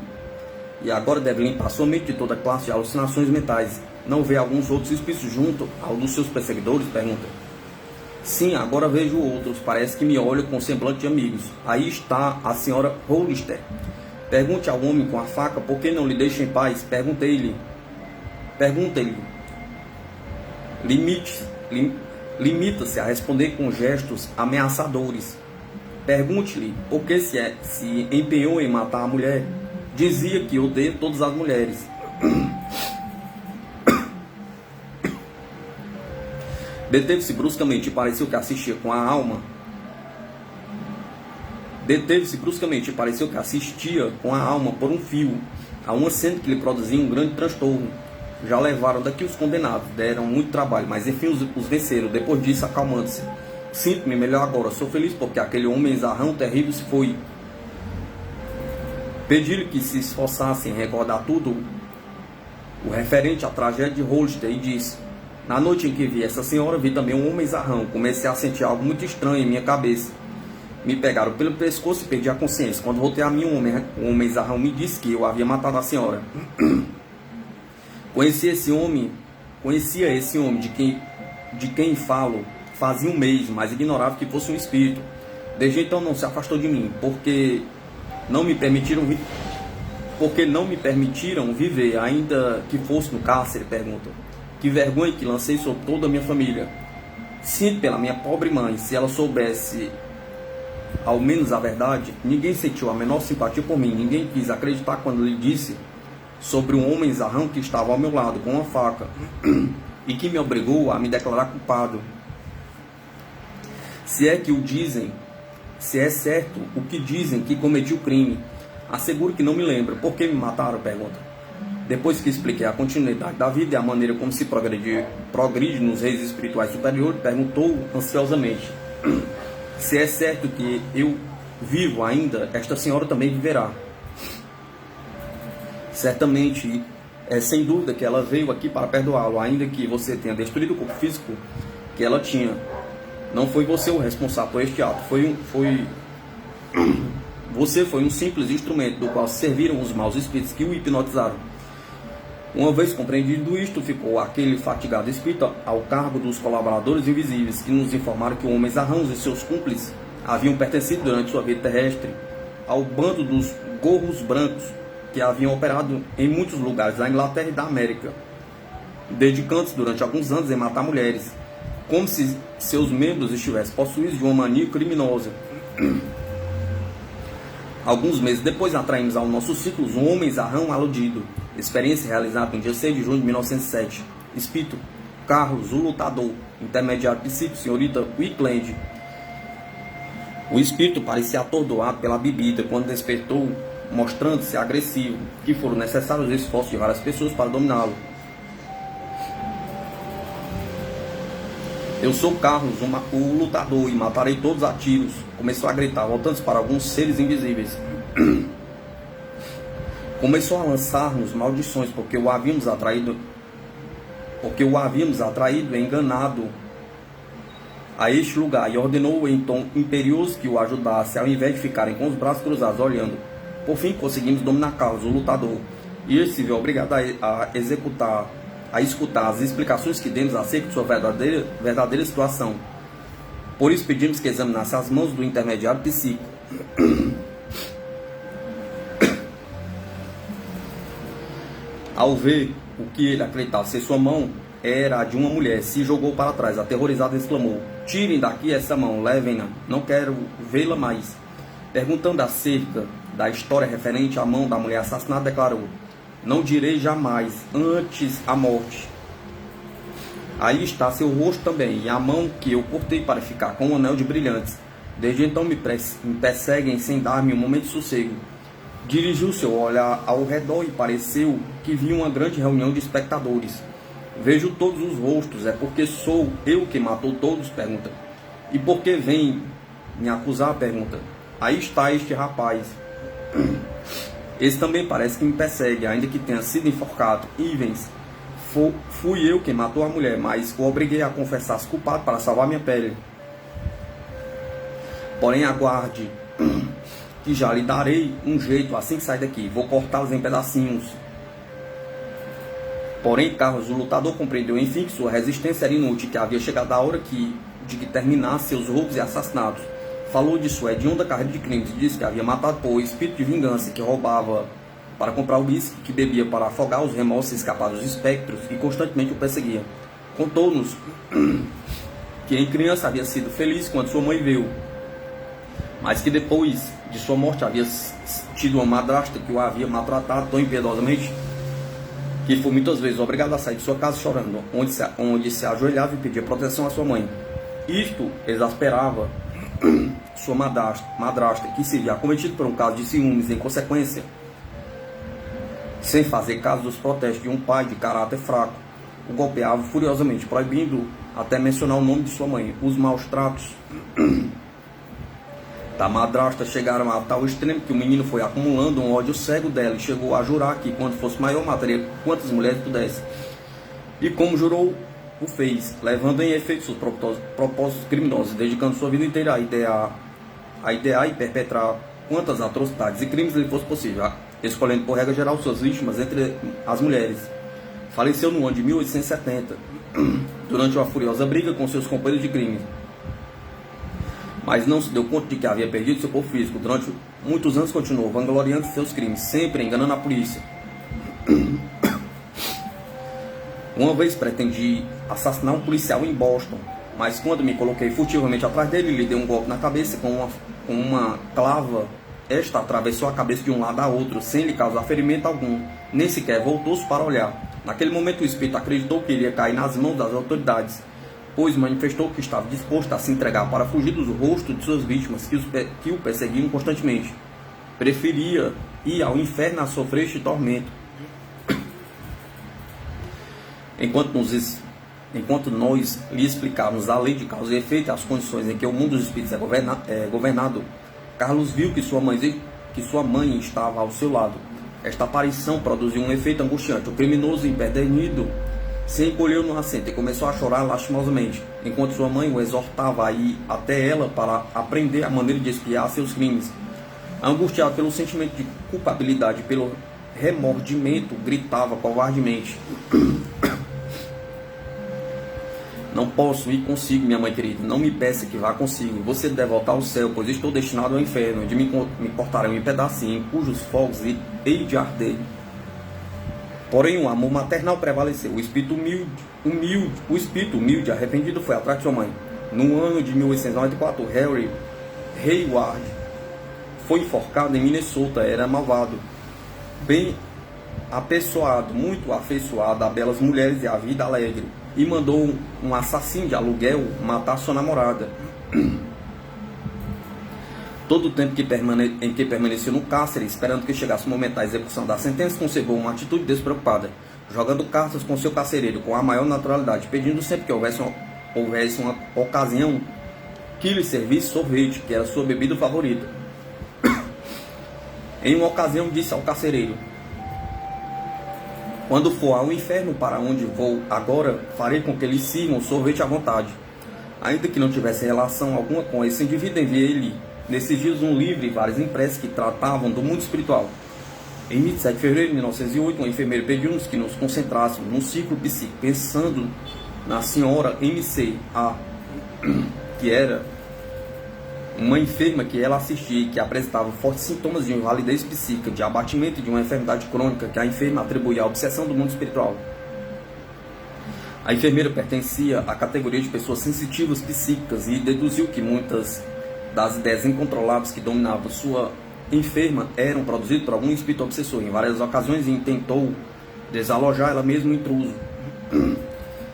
e agora deve limpar sua mente de toda classe de alucinações mentais. Não vê alguns outros espíritos junto ao dos seus perseguidores? Pergunta. Sim, agora vejo outros, parece que me olham com semblante de amigos. Aí está a senhora Hollister. Pergunte ao homem com a faca por que não lhe deixa em paz. Pergunte-lhe. Limita-se a responder com gestos ameaçadores. Pergunte-lhe por que se empenhou em matar a mulher. Dizia que odeia todas as mulheres. Deteve-se bruscamente e pareceu que assistia com a alma. Por um fio a uma cena que lhe produzia um grande transtorno. Já levaram daqui os condenados, deram muito trabalho, mas enfim os venceram. Depois disso, acalmando-se. Sinto-me melhor agora, sou feliz porque aquele homem zarrão terrível se foi. Pedi-lhe que se esforçasse em recordar tudo o referente à tragédia de Hollister e disse: na noite em que vi essa senhora, vi também um homem zarrão. Comecei a sentir algo muito estranho em minha cabeça. Me pegaram pelo pescoço e perdi a consciência. Quando voltei a mim, um homem zarrão me disse que eu havia matado a senhora. Conhecia esse homem de quem falo fazia um mês, mas ignorava que fosse um espírito. Desde então não se afastou de mim, porque não me permitiram viver, ainda que fosse no cárcere. Pergunta. Que vergonha que lancei sobre toda a minha família. Sinto pela minha pobre mãe, se ela soubesse ao menos a verdade. Ninguém sentiu a menor simpatia por mim, ninguém quis acreditar quando lhe disse sobre um homem zarrão que estava ao meu lado com uma faca e que me obrigou a me declarar culpado. Se é certo o que dizem que cometi o crime, asseguro que não me lembro. Por que me mataram? Pergunta. Depois que expliquei a continuidade da vida e a maneira como se progride nos reis espirituais superiores, perguntou ansiosamente: se é certo que eu vivo ainda, esta senhora também viverá. Certamente, é sem dúvida que ela veio aqui para perdoá-lo, ainda que você tenha destruído o corpo físico que ela tinha. Não foi você o responsável por este ato, você foi um simples instrumento do qual serviram os maus espíritos que o hipnotizaram. Uma vez compreendido isto, ficou aquele fatigado espírito ao cargo dos colaboradores invisíveis que nos informaram que o homem zarrão e seus cúmplices haviam pertencido durante sua vida terrestre ao bando dos gorros brancos que haviam operado em muitos lugares da Inglaterra e da América, dedicando-se durante alguns anos em matar mulheres, como se seus membros estivessem possuídos de uma mania criminosa. Alguns meses depois, atraímos ao nosso ciclo um homem zarrão aludido. Experiência realizada no dia 6 de junho de 1907. Espírito: Carlos, o lutador. Intermediário psíquico: senhorita Wickland. O espírito parecia atordoado pela bebida quando despertou, mostrando-se agressivo, que foram necessários esforços de várias pessoas para dominá-lo. Eu sou Carlos, o lutador, e matarei todos a tiros. Começou a gritar, voltando-se para alguns seres invisíveis. Começou a lançar-nos maldições, porque o havíamos atraído e enganado a este lugar, e ordenou em tom imperioso que o ajudasse, ao invés de ficarem com os braços cruzados olhando. Por fim conseguimos dominar Carlos, o lutador, e ele se viu obrigado a escutar as explicações que demos acerca de sua verdadeira situação. Por isso pedimos que examinasse as mãos do intermediário psíquico. Ao ver o que ele acreditava ser sua mão era a de uma mulher, se jogou para trás, aterrorizado, e exclamou: tirem daqui essa mão, levem-na, não quero vê-la mais. Perguntando acerca da história referente à mão da mulher assassinada, declarou: não direi jamais, antes a morte. Aí está seu rosto também, e a mão que eu cortei para ficar com um anel de brilhantes. Desde então me perseguem sem dar-me um momento de sossego. Dirigiu seu olhar ao redor e pareceu que via uma grande reunião de espectadores. Vejo todos os rostos, é porque sou eu que matou todos? Pergunta. E por que vem me acusar? Pergunta. Aí está este rapaz. Esse também parece que me persegue, ainda que tenha sido enforcado. Ivens, fui eu que matou a mulher, mas o obriguei a confessar-se culpado para salvar minha pele. Porém, aguarde, que já lhe darei um jeito assim que sair daqui. Vou cortá-los em pedacinhos. Porém, Carlos, o lutador, compreendeu enfim que sua resistência era inútil, que havia chegado a hora de que terminasse seus roubos e assassinatos. Falou de sua hedionda carreira de crimes e disse que havia matado por espírito de vingança, que roubava para comprar o uísque, que bebia para afogar os remorsos e escapar dos espectros, e constantemente o perseguia. Contou-nos que em criança havia sido feliz quando sua mãe veio, mas que depois de sua morte havia tido uma madrasta que o havia maltratado tão impiedosamente que foi muitas vezes obrigado a sair de sua casa chorando, onde se ajoelhava e pedia proteção à sua mãe. Isto exasperava sua madrasta, que se via acometida por um caso de ciúmes. Em consequência, sem fazer caso dos protestos de um pai de caráter fraco, o golpeava furiosamente, proibindo até mencionar o nome de sua mãe. Os maus tratos da madrasta chegaram a tal extremo que o menino foi acumulando um ódio cego dela e chegou a jurar que, quando fosse maior, mataria quantas mulheres pudesse. E como jurou, o fez, levando em efeito seus propósitos criminosos, dedicando sua vida inteira a idear e perpetrar quantas atrocidades e crimes lhe fosse possível, escolhendo por regra geral suas vítimas entre as mulheres. Faleceu no ano de 1870, durante uma furiosa briga com seus companheiros de crime. Mas não se deu conta de que havia perdido seu corpo físico. Durante muitos anos continuou vangloriando seus crimes, sempre enganando a polícia. Uma vez pretendi assassinar um policial em Boston, mas quando me coloquei furtivamente atrás dele, lhe dei um golpe na cabeça com uma clava. Esta atravessou a cabeça de um lado a outro, sem lhe causar ferimento algum, nem sequer voltou-se para olhar. Naquele momento o espírito acreditou que iria cair nas mãos das autoridades, pois manifestou que estava disposto a se entregar para fugir dos rostos de suas vítimas, que o perseguiam constantemente. Preferia ir ao inferno a sofrer este tormento. Enquanto nós lhe explicávamos a lei de causa e efeito e as condições em que o mundo dos espíritos é governado, Carlos viu que sua mãe estava ao seu lado. Esta aparição produziu um efeito angustiante. O criminoso, empedernido, se encolheu no assento e começou a chorar lastimosamente, enquanto sua mãe o exortava a ir até ela para aprender a maneira de expiar seus crimes. Angustiado pelo sentimento de culpabilidade e pelo remordimento, gritava covardemente: não posso ir consigo, minha mãe querida. Não me peça que vá consigo. Você deve voltar ao céu, pois estou destinado ao inferno, onde me cortarão em pedacinhos, em cujos fogos hei de arder. Porém, o amor maternal prevaleceu. O espírito humilde, arrependido, foi atrás de sua mãe. No ano de 1894, Harry Hayward foi enforcado em Minnesota. Era malvado, bem apessoado, muito afeiçoado a belas mulheres e a vida alegre, e mandou um assassino de aluguel matar sua namorada. Todo o tempo em que permaneceu no cárcere, esperando que chegasse o momento da execução da sentença, conservou uma atitude despreocupada, jogando cartas com seu carcereiro com a maior naturalidade, pedindo sempre que houvesse uma ocasião que lhe servisse sorvete, que era sua bebida favorita. Em uma ocasião disse ao carcereiro: quando for ao inferno para onde vou agora, farei com que lhe sirvam sorvete à vontade. Ainda que não tivesse relação alguma com esse indivíduo, enviei-lhe nesses dias um livro e vários impressos que tratavam do mundo espiritual. Em 27 de fevereiro de 1908, uma enfermeira pediu-nos que nos concentrássemos num ciclo psíquico, pensando na senhora M.C.A., que era uma enferma que ela assistia e que apresentava fortes sintomas de invalidez psíquica, de abatimento de uma enfermidade crônica que a enferma atribuía à obsessão do mundo espiritual. A enfermeira pertencia à categoria de pessoas sensitivas psíquicas e deduziu que muitas das ideias incontroláveis que dominavam sua enferma eram produzidas por algum espírito obsessor. Em várias ocasiões intentou desalojar ela mesma o intruso.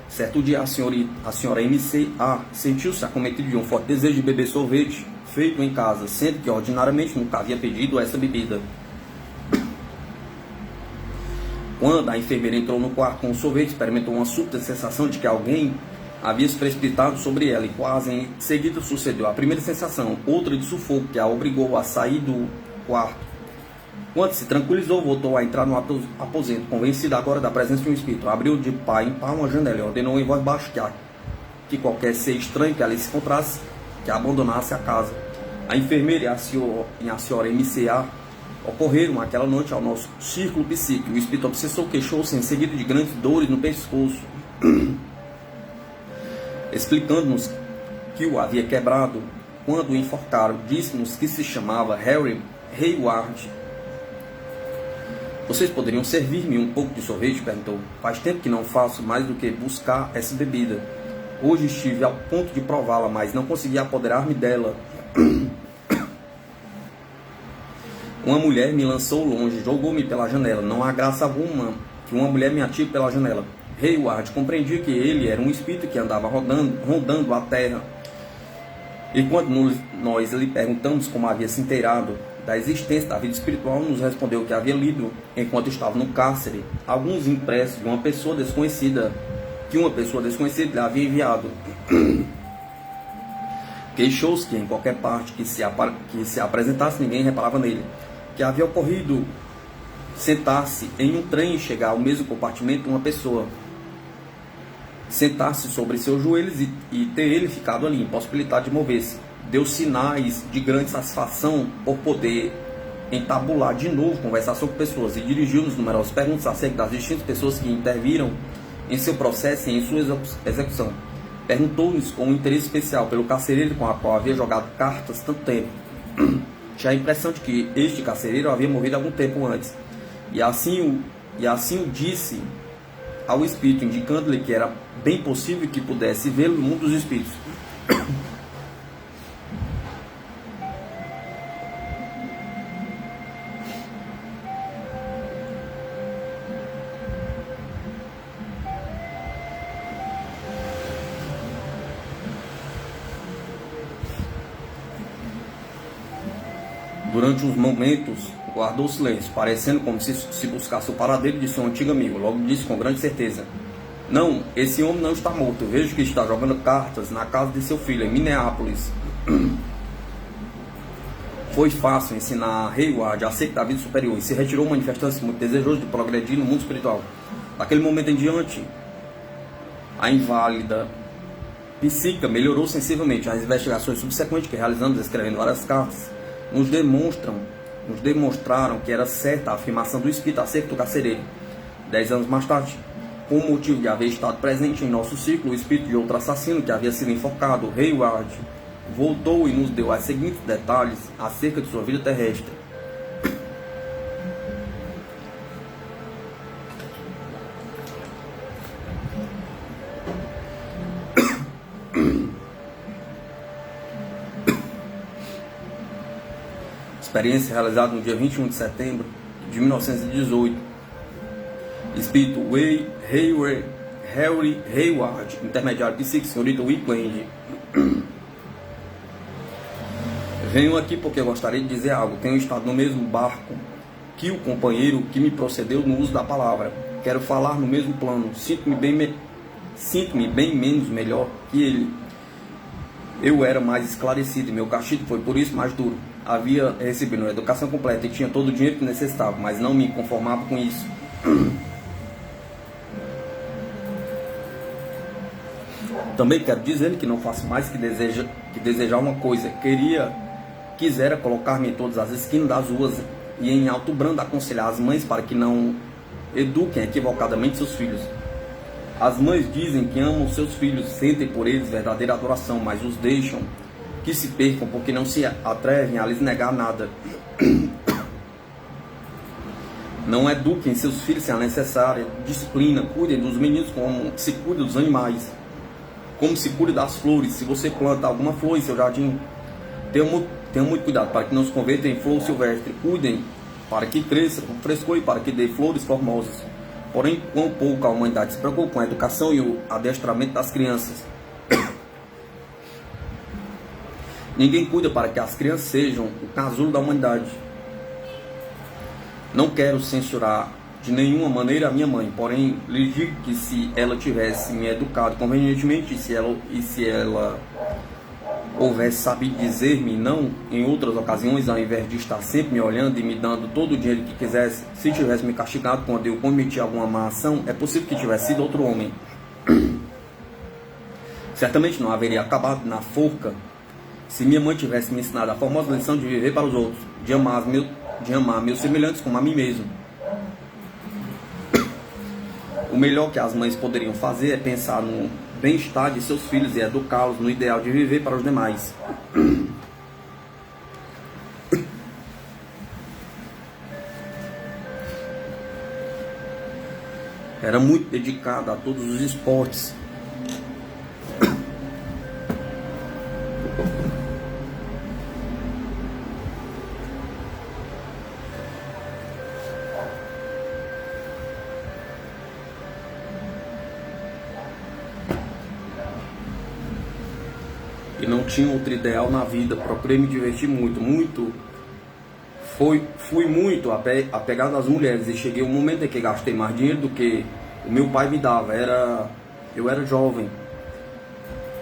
Certo dia, a senhora M.C.A. sentiu-se acometida de um forte desejo de beber sorvete feito em casa, sendo que ordinariamente nunca havia pedido essa bebida. Quando a enfermeira entrou no quarto com o sorvete, experimentou uma súbita sensação de que alguém havia se precipitado sobre ela, e quase em seguida sucedeu a primeira sensação, outra de sufoco, que a obrigou a sair do quarto. Quando se tranquilizou, voltou a entrar no aposento, convencida agora da presença de um espírito. Abriu de pá em pá uma janela e ordenou em voz baixa que qualquer ser estranho que ali se encontrasse, que abandonasse a casa. A enfermeira e a senhora M.C.A. ocorreram aquela noite ao nosso círculo psíquico. O espírito obsessor queixou-se em seguida de grandes dores no pescoço, explicando-nos que o havia quebrado quando o enforcaram. Disse-nos que se chamava Harry Hayward. Vocês poderiam servir-me um pouco de sorvete? Perguntou. Faz tempo que não faço mais do que buscar essa bebida. Hoje estive ao ponto de prová-la, mas não consegui apoderar-me dela. Uma mulher me lançou longe, jogou-me pela janela. Não há graça alguma que uma mulher me atire pela janela. Hayward compreendia que ele era um espírito que andava rondando a terra. E quando nós lhe perguntamos como havia se inteirado da existência da vida espiritual, nos respondeu que havia lido, enquanto estava no cárcere, alguns impressos de uma pessoa desconhecida, que uma pessoa desconhecida lhe havia enviado. Queixou-se que em qualquer parte que se apresentasse, ninguém reparava nele. Que havia ocorrido sentar-se em um trem e chegar ao mesmo compartimento uma pessoa, sentar-se sobre seus joelhos e ter ele ficado ali, impossibilitado de mover-se. Deu sinais de grande satisfação por poder entabular de novo conversação com pessoas, e dirigiu-nos numerosas perguntas acerca das distintas pessoas que interviram em seu processo e em sua execução. Perguntou-nos com um interesse especial pelo carcereiro com a qual havia jogado cartas tanto tempo. Tinha a impressão de que este carcereiro havia morrido algum tempo antes, e assim o disse ao espírito, indicando-lhe que era bem possível que pudesse vê-lo no mundo dos espíritos. Durante uns momentos, guardou silêncio, parecendo como se buscasse o paradeiro de seu antigo amigo. Logo disse com grande certeza: não, esse homem não está morto. Eu vejo que está jogando cartas na casa de seu filho, em Minneapolis. Foi fácil ensinar Hayward acerca da vida superior, e se retirou manifestando-se muito desejoso de progredir no mundo espiritual. Daquele momento em diante, a inválida psíquica melhorou sensivelmente. As investigações subsequentes que realizamos escrevendo várias cartas nos demonstraram que era certa a afirmação do espírito acerca do carcereiro. 10 anos mais tarde, com o motivo de haver estado presente em nosso círculo o espírito de outro assassino que havia sido enforcado, Hayward voltou e nos deu os seguintes detalhes acerca de sua vida terrestre. Experiência realizada no dia 21 de setembro de 1918. Espírito Harry Hayward, intermediário psíquico, senhorita Wickland. Venho aqui porque gostaria de dizer algo. Tenho estado no mesmo barco que o companheiro que me procedeu no uso da palavra. Quero falar no mesmo plano. Sinto-me bem menos melhor que ele. Eu era mais esclarecido e meu castigo foi por isso mais duro. Havia recebido uma educação completa e tinha todo o dinheiro que necessitava, mas não me conformava com isso. Também quero dizer que não faço mais que desejar uma coisa. Quisera colocar-me em todas as esquinas das ruas e em alto brando aconselhar as mães para que não eduquem equivocadamente seus filhos. As mães dizem que amam seus filhos, sentem por eles verdadeira adoração, mas os deixam que se percam porque não se atrevem a lhes negar nada. Não eduquem seus filhos sem a necessária disciplina. Cuidem dos meninos como se cuida dos animais, como se cuida das flores. Se você planta alguma flor em seu jardim, tenham muito cuidado para que não se converta em flor silvestre. Cuidem para que cresça com frescor e para que dê flores formosas. Porém, quão pouco a humanidade se preocupa com a educação e o adestramento das crianças. Ninguém cuida para que as crianças sejam o casulo da humanidade. Não quero censurar de nenhuma maneira a minha mãe, porém lhe digo que se ela tivesse me educado convenientemente e se ela houvesse sabido dizer-me não em outras ocasiões, ao invés de estar sempre me olhando e me dando todo o dinheiro que quisesse, se tivesse me castigado quando eu cometi alguma má ação, é possível que tivesse sido outro homem. Certamente não haveria acabado na forca se minha mãe tivesse me ensinado a formosa lição de viver para os outros, de amar meus semelhantes como a mim mesmo. O melhor que as mães poderiam fazer é pensar no bem-estar de seus filhos e educá-los no ideal de viver para os demais. Era muito dedicada a todos os esportes. E não tinha outro ideal na vida. Procurei me divertir muito. Fui muito apegado às mulheres e cheguei um momento em que gastei mais dinheiro do que o meu pai me dava. Eu era jovem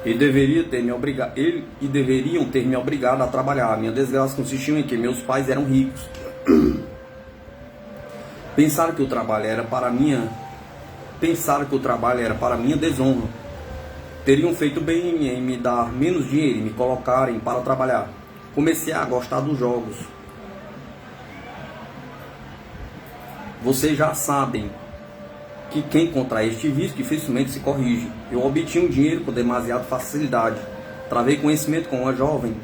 e deveriam ter me obrigado a trabalhar. Minha desgraça consistiu em que meus pais eram ricos. Pensaram que o trabalho era para minha desonra. Teriam feito bem em me dar menos dinheiro e me colocarem para trabalhar. Comecei a gostar dos jogos. Vocês já sabem que quem contrai este vício dificilmente se corrige. Eu obtinha o dinheiro com demasiada facilidade. Travei conhecimento com uma jovem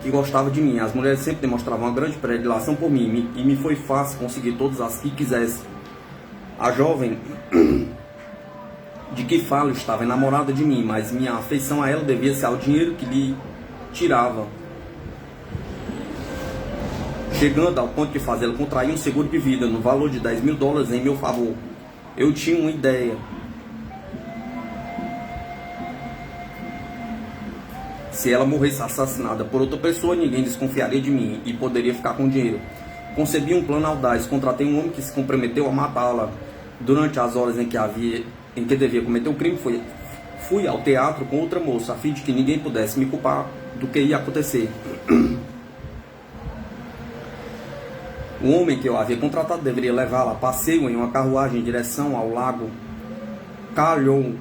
que gostava de mim. As mulheres sempre demonstravam uma grande predileção por mim e me foi fácil conseguir todas as que quisesse. A jovem de que falo estava enamorada de mim, mas minha afeição a ela devia-se ao dinheiro que lhe tirava, chegando ao ponto de fazê-la contrair um seguro de vida no valor de $10.000 em meu favor. Eu tinha uma ideia. Se ela morresse assassinada por outra pessoa, ninguém desconfiaria de mim e poderia ficar com dinheiro. Concebi um plano audaz, contratei um homem que se comprometeu a matá-la. Durante as horas em que devia cometer o crime, fui ao teatro com outra moça, a fim de que ninguém pudesse me culpar do que ia acontecer. O homem que eu havia contratado deveria levá-la a passeio em uma carruagem em direção ao lago Calhoun.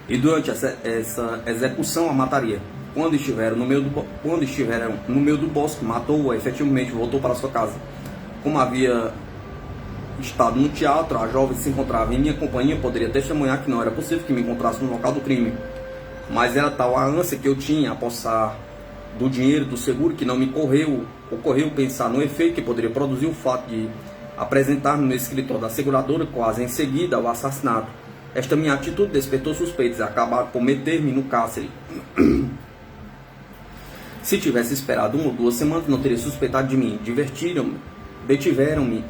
E durante essa execução a mataria. Quando estiveram no meio do bosque, matou-a efetivamente, voltou para sua casa. Como havia estado no teatro, a jovem se encontrava em minha companhia, poderia testemunhar que não era possível que me encontrasse no local do crime. Mas era tal a ânsia que eu tinha a possar do dinheiro do seguro que não me ocorreu pensar no efeito que poderia produzir o fato de apresentar-me no escritório da seguradora quase em seguida ao assassinato. Esta minha atitude despertou suspeitas e acabaram por meter-me no cárcere. Se tivesse esperado 1 ou 2 semanas, não teria suspeitado de mim. Detiveram-me.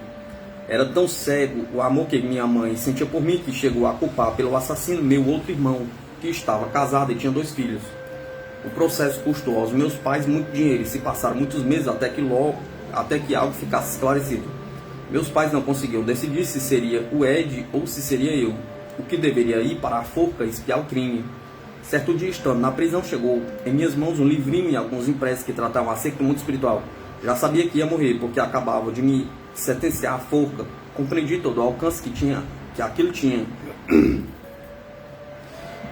Era tão cego o amor que minha mãe sentia por mim que chegou a culpar pelo assassino meu outro irmão, que estava casado e tinha 2 filhos. O processo custou aos meus pais muito dinheiro e se passaram muitos meses até que algo ficasse esclarecido. Meus pais não conseguiam decidir se seria o Ed ou se seria eu, o que deveria ir para a forca espiar o crime. Certo dia, estando na prisão, chegou em minhas mãos um livrinho e alguns impressos que tratavam acerca do mundo espiritual. Já sabia que ia morrer, porque acabava de me sentenciar à forca. Compreendi todo o alcance que aquilo tinha.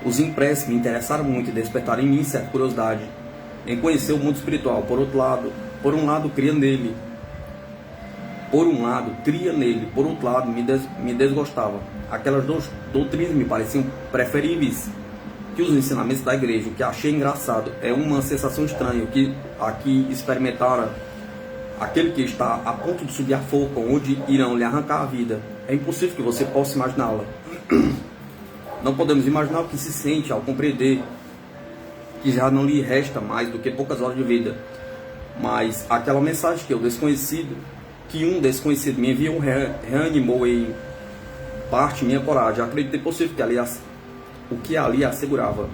Os impressos me interessaram muito e despertaram em mim certa curiosidade em conhecer o mundo espiritual. Por um lado, cria nele. Por outro lado, me desgostava. Aquelas doutrinas me pareciam preferíveis que os ensinamentos da igreja. O que achei engraçado é uma sensação estranha que aqui experimentara aquele que está a ponto de subir a forca, onde irão lhe arrancar a vida. É impossível que você possa imaginá-la. Não podemos imaginar o que se sente ao compreender que já não lhe resta mais do que poucas horas de vida. Mas aquela mensagem que um desconhecido me enviou reanimou em parte minha coragem. Acreditei possível que o que ali assegurava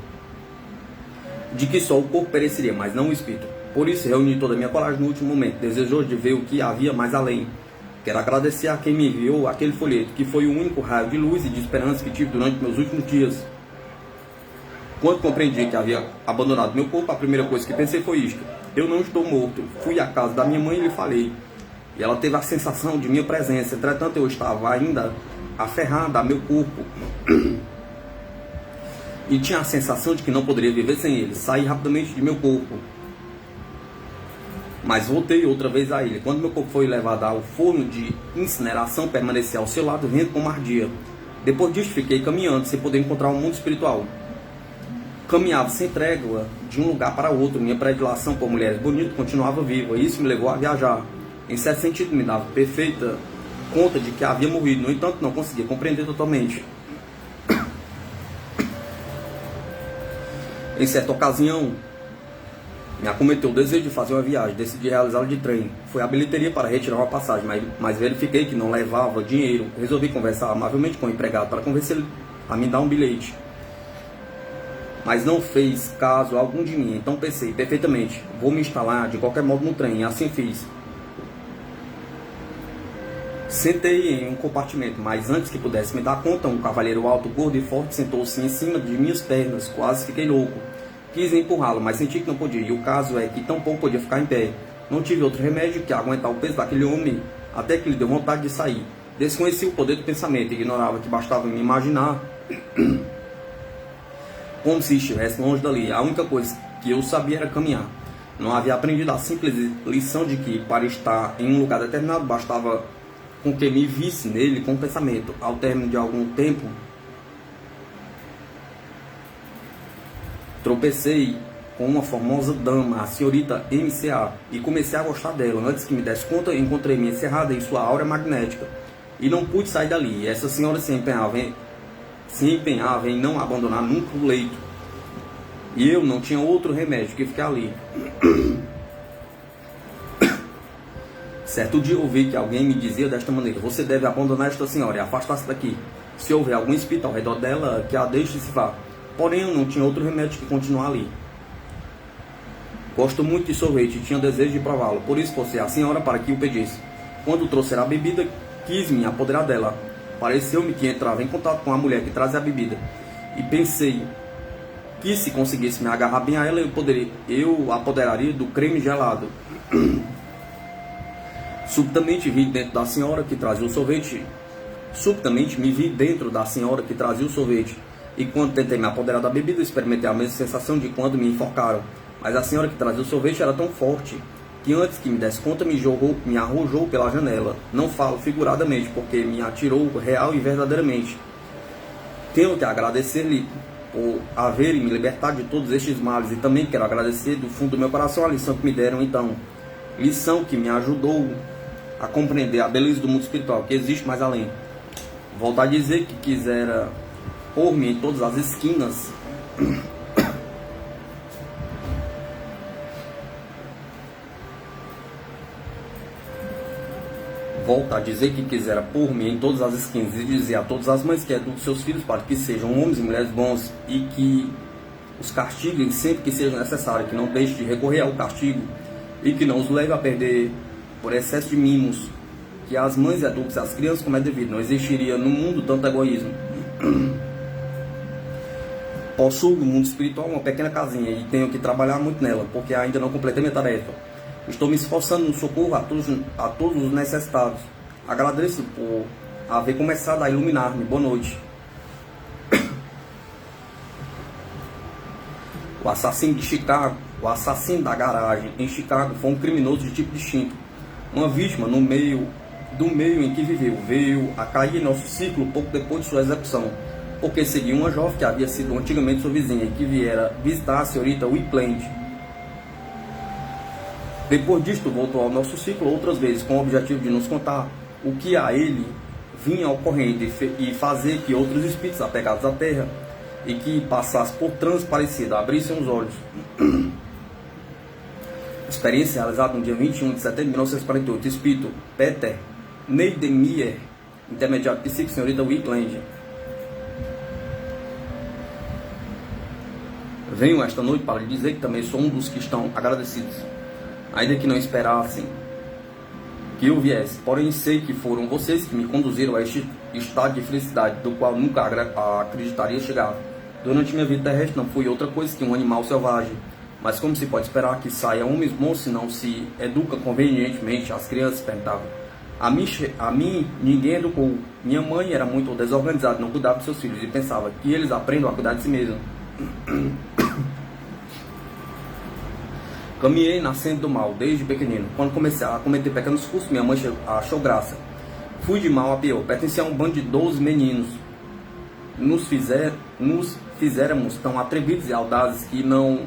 de que só o corpo pereceria, mas não o espírito. Por isso reuni toda a minha coragem no último momento, desejoso de ver o que havia mais além. Quero agradecer a quem me enviou aquele folheto, que foi o único raio de luz e de esperança que tive durante meus últimos dias. Quando compreendi que havia abandonado meu corpo, a primeira coisa que pensei foi isto: eu não estou morto. Fui à casa da minha mãe e lhe falei. E ela teve a sensação de minha presença. Entretanto, eu estava ainda aferrada a meu corpo e tinha a sensação de que não poderia viver sem ele. Saí rapidamente de meu corpo, mas voltei outra vez a ele. Quando meu corpo foi levado ao forno de incineração, permaneci ao seu lado, vendo como ardia. Depois disso, fiquei caminhando, sem poder encontrar um mundo espiritual. Caminhava sem trégua, de um lugar para outro. Minha predileção por mulheres bonitas continuava viva, e isso me levou a viajar. Em certo sentido, me dava perfeita conta de que havia morrido. No entanto, não conseguia compreender totalmente. Em certa ocasião, me acometeu o desejo de fazer uma viagem. Decidi realizá-la de trem. Fui à bilheteria para retirar uma passagem, mas verifiquei que não levava dinheiro. Resolvi conversar amavelmente com o empregado para convencer-lo a me dar um bilhete. Mas não fez caso algum de mim. Então pensei, perfeitamente, vou me instalar de qualquer modo no trem. E assim fiz. Sentei em um compartimento, mas antes que pudesse me dar conta, um cavalheiro alto, gordo e forte sentou-se em cima de minhas pernas. Quase fiquei louco. Quis empurrá-lo, mas senti que não podia. E o caso é que tampouco podia ficar em pé. Não tive outro remédio que aguentar o peso daquele homem, até que lhe deu vontade de sair. Desconheci o poder do pensamento, ignorava que bastava me imaginar como se estivesse longe dali. A única coisa que eu sabia era caminhar. Não havia aprendido a simples lição de que, para estar em um lugar determinado, bastava com que me visse nele com o pensamento. Ao término de algum tempo, tropecei com uma formosa dama, a senhorita MCA, e comecei a gostar dela. Antes que me desse conta, encontrei-me encerrada em sua aura magnética e não pude sair dali. Essa senhora se empenhava em não abandonar nunca o leito, e eu não tinha outro remédio que ficar ali. Certo dia ouvi que alguém me dizia desta maneira: você deve abandonar esta senhora e afastar-se daqui. Se houver algum espírito ao redor dela, que a deixe se vá. Porém, eu não tinha outro remédio que continuar ali. Gosto muito de sorvete e tinha desejo de prová-lo, por isso forcei a senhora para que o pedisse. Quando trouxer a bebida, quis me apoderar dela. Pareceu-me que entrava em contato com a mulher que trazia a bebida, e pensei que se conseguisse me agarrar bem a ela, eu apoderaria do creme gelado. Subitamente me vi dentro da senhora que trazia o sorvete. E quando tentei me apoderar da bebida, experimentei a mesma sensação de quando me enforcaram. Mas a senhora que trazia o sorvete era tão forte que antes que me desse conta, me arrojou pela janela. Não falo figuradamente, porque me atirou real e verdadeiramente. Tenho que agradecer-lhe por haver me libertado de todos estes males, e também quero agradecer do fundo do meu coração a lição que me deram então. Lição que me ajudou a compreender a beleza do mundo espiritual, que existe mais além. Volto a dizer que quisera pôr-me em todas as esquinas volta a dizer que quisera por mim em todas as esquinas e dizer a todas as mães que eduquem seus filhos para que sejam homens e mulheres bons e que os castiguem sempre que seja necessário, que não deixe de recorrer ao castigo e que não os leve a perder por excesso de mimos, que as mães eduquem as crianças como é devido. Não existiria no mundo tanto egoísmo. Possuo no mundo espiritual uma pequena casinha e tenho que trabalhar muito nela, porque ainda não completei minha tarefa. Estou me esforçando no socorro a todos os necessitados. Agradeço por haver começado a iluminar-me. Boa noite. O assassino de Chicago, o assassino da garagem em Chicago, foi um criminoso de tipo distinto. Uma vítima do meio em que viveu, veio a cair em nosso círculo pouco depois de sua execução, porque seguia uma jovem que havia sido antigamente sua vizinha e que viera visitar a senhorita Whitland. Depois disto, voltou ao nosso ciclo outras vezes, com o objetivo de nos contar o que a ele vinha ocorrendo e fazer que outros espíritos apegados à terra e que passassem por transe parecido abrissem os olhos. Experiência realizada no dia 21 de setembro de 1948. Espírito Peter Neidemier, intermediário psíquico, senhorita Whitland. Venho esta noite para lhe dizer que também sou um dos que estão agradecidos, ainda que não esperassem que eu viesse. Porém sei que foram vocês que me conduziram a este estado de felicidade, do qual nunca acreditaria chegar. Durante minha vida terrestre não fui outra coisa que um animal selvagem, mas como se pode esperar que saia homens bons se não se educa convenientemente? As crianças perguntavam. A mim ninguém educou. Minha mãe era muito desorganizada, não cuidava dos seus filhos e pensava que eles aprendam a cuidar de si mesmos. Caminhei na senda do mal desde pequenino. Quando comecei a cometer pequenos furtos, minha mãe achou graça. Fui de mal a pior. Pertencia a um bando de 12 meninos. Nos fizéramos tão atrevidos e audazes que não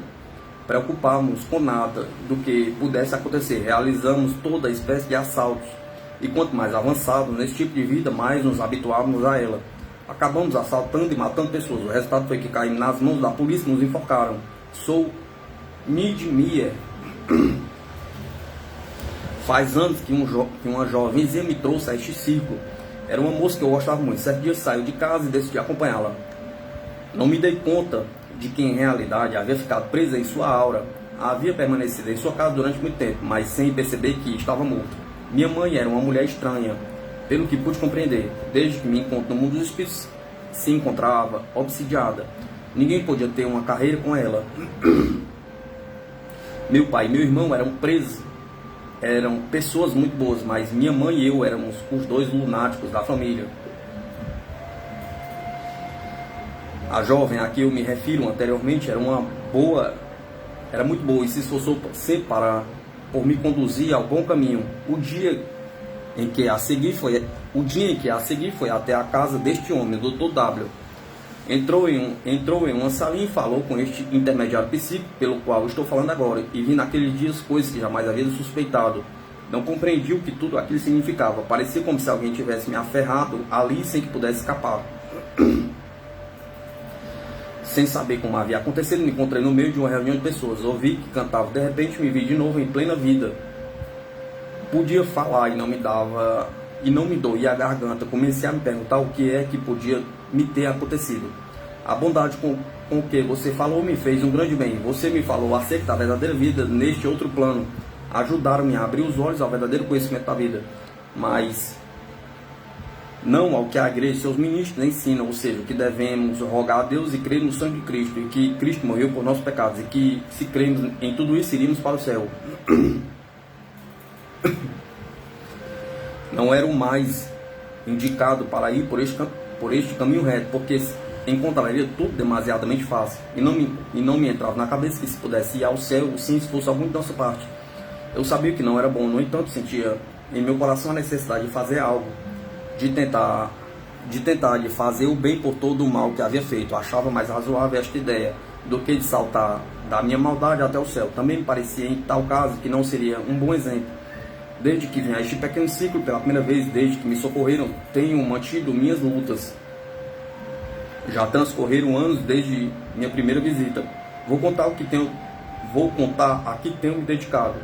preocupávamos com nada do que pudesse acontecer. Realizamos toda espécie de assaltos. E quanto mais avançados nesse tipo de vida, mais nos habituávamos a ela. Acabamos assaltando e matando pessoas. O resultado foi que caímos nas mãos da polícia e nos enforcaram. Sou Neidemier. Faz anos que uma jovenzinha me trouxe a este círculo. Era uma moça que eu gostava muito. Certo dia saiu de casa e decidi acompanhá-la. Não me dei conta de que em realidade havia ficado presa em sua aura. Havia permanecido em sua casa durante muito tempo, mas sem perceber que estava morto. Minha mãe era uma mulher estranha, pelo que pude compreender. Desde que me encontro no mundo dos espíritos, se encontrava obsidiada. Ninguém podia ter uma carreira com ela. Meu pai e meu irmão eram presos. Eram pessoas muito boas, mas minha mãe e eu éramos os dois lunáticos da família. A jovem a que eu me refiro anteriormente era muito boa e se esforçou sempre por me conduzir ao bom caminho. O dia em que a segui foi até a casa deste homem, o Dr. W. Entrou em uma salinha e falou com este intermediário psíquico, pelo qual estou falando agora, e vi naqueles dias coisas que jamais havia suspeitado. Não compreendi o que tudo aquilo significava. Parecia como se alguém tivesse me aferrado ali sem que pudesse escapar. Sem saber como havia acontecido, me encontrei no meio de uma reunião de pessoas. Ouvi que cantavam. De repente me vi de novo em plena vida. Podia falar e não me doía a garganta. Comecei a me perguntar o que é que podia me ter acontecido. A bondade com que você falou me fez um grande bem. Você me falou acerca da verdadeira vida neste outro plano. Ajudaram-me a abrir os olhos ao verdadeiro conhecimento da vida. Mas não ao que a igreja e seus ministros ensinam, ou seja, que devemos rogar a Deus e crer no sangue de Cristo, e que Cristo morreu por nossos pecados, e que se cremos em tudo isso, iríamos para o céu. Não era o mais indicado para ir por este caminho reto, porque encontraria tudo demasiadamente fácil, e não me entrava na cabeça que se pudesse ir ao céu, sem esforço algum de nossa parte. Eu sabia que não era bom, no entanto sentia em meu coração a necessidade de fazer algo, de tentar de fazer o bem por todo o mal que havia feito. Achava mais razoável esta ideia do que de saltar da minha maldade até o céu. Também me parecia em tal caso que não seria um bom exemplo. Desde que vim a este pequeno ciclo pela primeira vez, desde que me socorreram, tenho mantido minhas lutas. Já transcorreram anos desde minha primeira visita. Vou contar a que tenho me dedicado.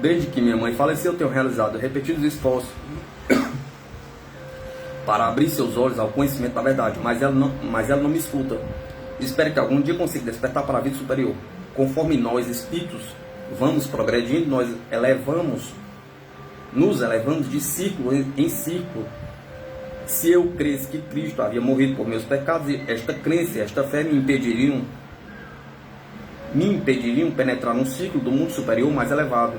Desde que minha mãe faleceu, tenho realizado repetidos esforços para abrir seus olhos ao conhecimento da verdade, mas ela não me escuta. Espero que algum dia consiga despertar para a vida superior. Conforme nós, espíritos, vamos progredindo, nos elevamos de círculo em círculo. Se eu cresce que Cristo havia morrido por meus pecados, esta crença, esta fé me impediriam penetrar num ciclo do mundo superior mais elevado.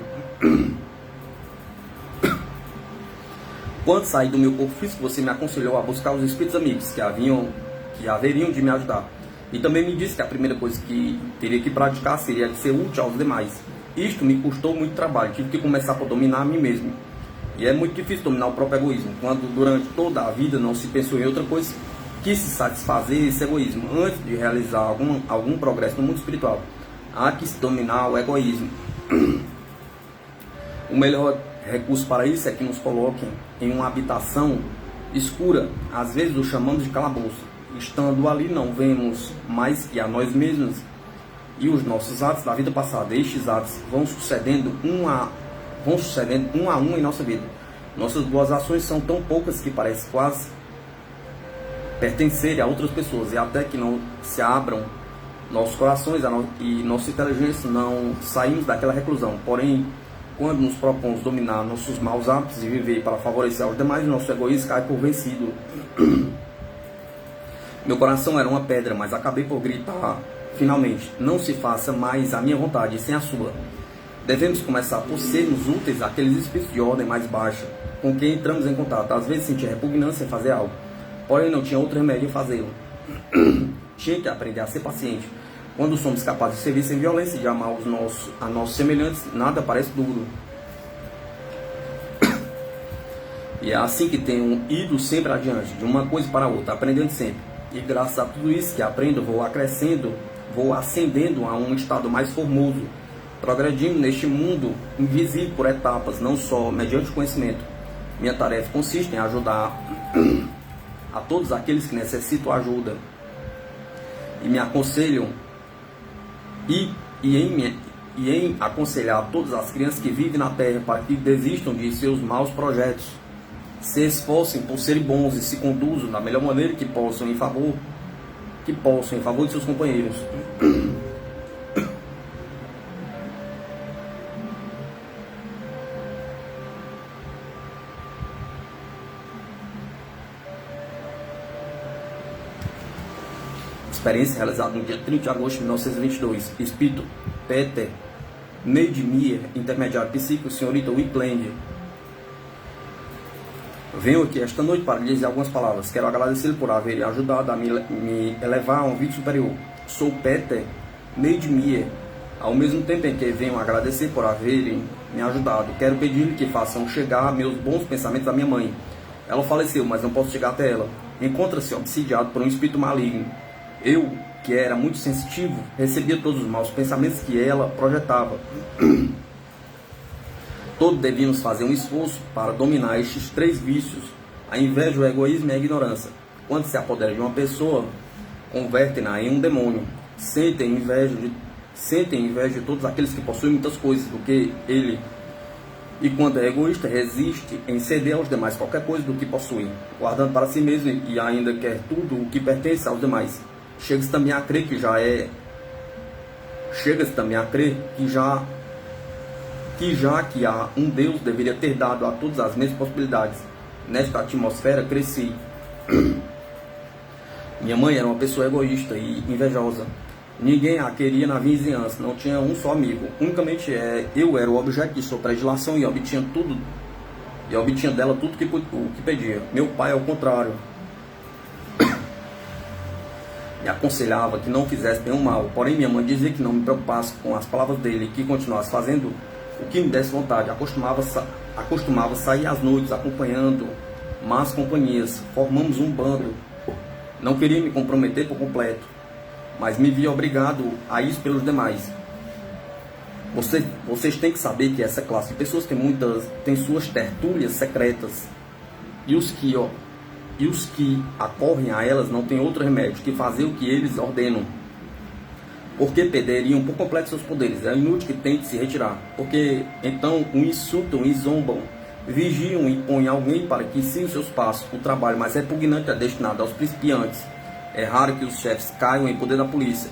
Quando saí do meu corpo físico, você me aconselhou a buscar os espíritos amigos que haveriam de me ajudar. E também me disse que a primeira coisa que teria que praticar seria de ser útil aos demais. Isto me custou muito trabalho, tive que começar por dominar a mim mesmo. E é muito difícil dominar o próprio egoísmo, quando durante toda a vida não se pensou em outra coisa que se satisfazer esse egoísmo. Antes de realizar algum progresso no mundo espiritual, há que se dominar o egoísmo. O melhor recurso para isso é que nos coloquem em uma habitação escura, às vezes o chamamos de calabouço. Estando ali não vemos mais que a nós mesmos e os nossos atos da vida passada. Estes atos vão sucedendo um a um em nossa vida. Nossas boas ações são tão poucas que parece quase pertencerem a outras pessoas, e até que não se abram nossos corações e nossa inteligência, não saímos daquela reclusão. Porém, quando nos propomos dominar nossos maus hábitos e viver para favorecer aos demais, nosso egoísmo cai por vencido. Meu coração era uma pedra, mas acabei por gritar, finalmente, não se faça mais a minha vontade, sem a sua. Devemos começar por sermos úteis àqueles espíritos de ordem mais baixa, com quem entramos em contato. Às vezes sentia repugnância em fazer algo, porém não tinha outro remédio em fazê-lo. Tinha que aprender a ser paciente. Quando somos capazes de servir sem violência e de amar a nossos semelhantes, nada parece duro. E é assim que tenho ido sempre adiante, de uma coisa para outra, aprendendo sempre. E graças a tudo isso que aprendo, vou ascendendo a um estado mais formoso, progredindo neste mundo invisível por etapas, não só mediante o conhecimento. Minha tarefa consiste em ajudar a todos aqueles que necessitam ajuda e me aconselham em aconselhar todas as crianças que vivem na Terra para que desistam de seus maus projetos, se esforcem por serem bons e se conduzam da melhor maneira que possam em favor de seus companheiros. Experiência realizada no dia 30 de agosto de 1922. Espírito Peter Neidmier, intermediário psíquico, senhorita Whitland. Venho aqui esta noite para lhe dizer algumas palavras. Quero agradecer por haver ajudado a me elevar a um vídeo superior. Sou Peter Neidmier. Ao mesmo tempo em que venho agradecer por haverem me ajudado, quero pedir-lhe que façam chegar meus bons pensamentos à minha mãe. Ela faleceu, mas não posso chegar até ela. Encontra-se obsidiado por um espírito maligno. Eu, que era muito sensitivo, recebia todos os maus pensamentos que ela projetava. Todos devíamos fazer um esforço para dominar estes três vícios: a inveja, o egoísmo e a ignorância. Quando se apodera de uma pessoa, convertem-na em um demônio. Sentem inveja de todos aqueles que possuem muitas coisas do que ele. E quando é egoísta, resiste em ceder aos demais qualquer coisa do que possui, guardando para si mesmo e ainda quer tudo o que pertence aos demais. Chega-se também a crer que há um Deus deveria ter dado a todas as mesmas possibilidades. Nesta atmosfera cresci. Minha mãe era uma pessoa egoísta e invejosa. Ninguém a queria na vizinhança, não tinha um só amigo. Unicamente eu era o objeto de sua predileção e obtinha dela tudo o que pedia. Meu pai, ao contrário, me aconselhava que não fizesse nenhum mal. Porém, minha mãe dizia que não me preocupasse com as palavras dele, que continuasse fazendo o que me desse vontade. Acostumava sair às noites acompanhando más companhias. Formamos um bando. Não queria me comprometer por completo, mas me via obrigado a isso pelos demais. Vocês têm que saber que essa classe de pessoas tem suas tertúlias secretas, e os que acorrem a elas não têm outro remédio que fazer o que eles ordenam. porque perderiam por completo seus poderes. É inútil que tente se retirar, porque então o insultam e zombam, vigiam e põem alguém para que siga os seus passos. O trabalho mais repugnante é destinado aos principiantes. É raro que os chefes caiam em poder da polícia.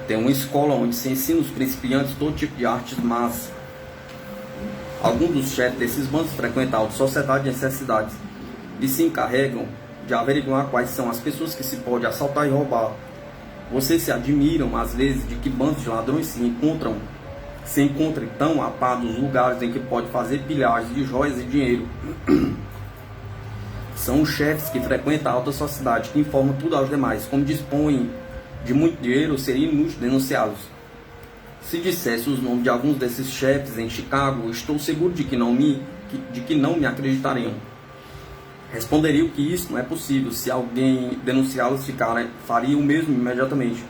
Tem uma escola onde se ensina os principiantes todo tipo de artes, mas alguns dos chefes desses bandos frequentam a alta sociedade de necessidades e se encarregam de averiguar quais são as pessoas que se pode assaltar e roubar. Vocês se admiram às vezes de que bandos de ladrões se encontram tão a par dos lugares em que pode fazer pilhagens de joias e dinheiro. São os chefes que frequentam a alta sociedade, que informam tudo aos demais. Como dispõem de muito dinheiro, seria inútil denunciá-los. Se dissesse os nomes de alguns desses chefes em Chicago, estou seguro de que não me acreditariam. Responderiam que isso não é possível. Se alguém denunciá-los, faria o mesmo imediatamente,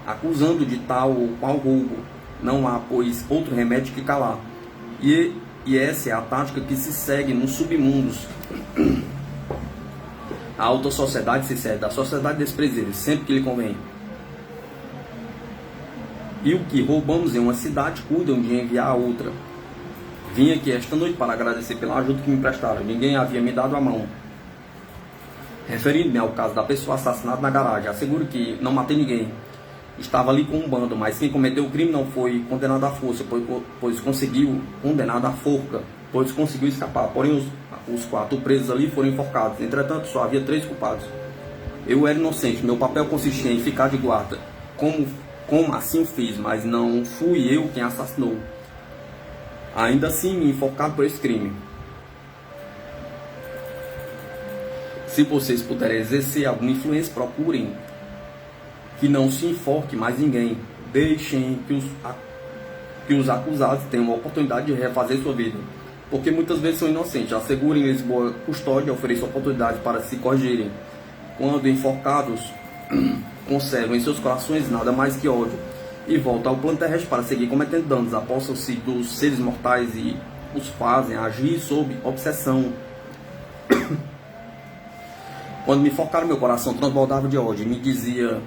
acusando de tal ou qual roubo. Não há, pois, outro remédio que calar. E essa é a tática que se segue nos submundos. A alta sociedade se serve da sociedade desprezível, sempre que lhe convém. E o que roubamos em uma cidade, cuidam de enviar a outra. Vim aqui esta noite para agradecer pela ajuda que me prestaram. Ninguém havia me dado a mão. Referindo-me ao caso da pessoa assassinada na garagem, asseguro que não matei ninguém. Estava ali com um bando, mas quem cometeu o crime não foi condenado à força, pois conseguiu condenado à forca, pois conseguiu escapar. Porém, os 4 presos ali foram enforcados. Entretanto, só havia 3 culpados. Eu era inocente. Meu papel consistia em ficar de guarda. Como assim o fiz, mas não fui eu quem assassinou. Ainda assim me enforcado por esse crime. Se vocês puderem exercer alguma influência, procurem que não se enforque mais ninguém. Deixem que os acusados tenham a oportunidade de refazer sua vida, porque muitas vezes são inocentes. Assegurem-lhes boa custódia, ofereçam oportunidade para se corrigirem. Quando enforcados, conservam em seus corações nada mais que ódio e voltam ao plano terrestre para seguir cometendo danos. Apossam-se dos seres mortais e os fazem agir sob obsessão. Quando me enforcaram, meu coração transbordava de ódio e me dizia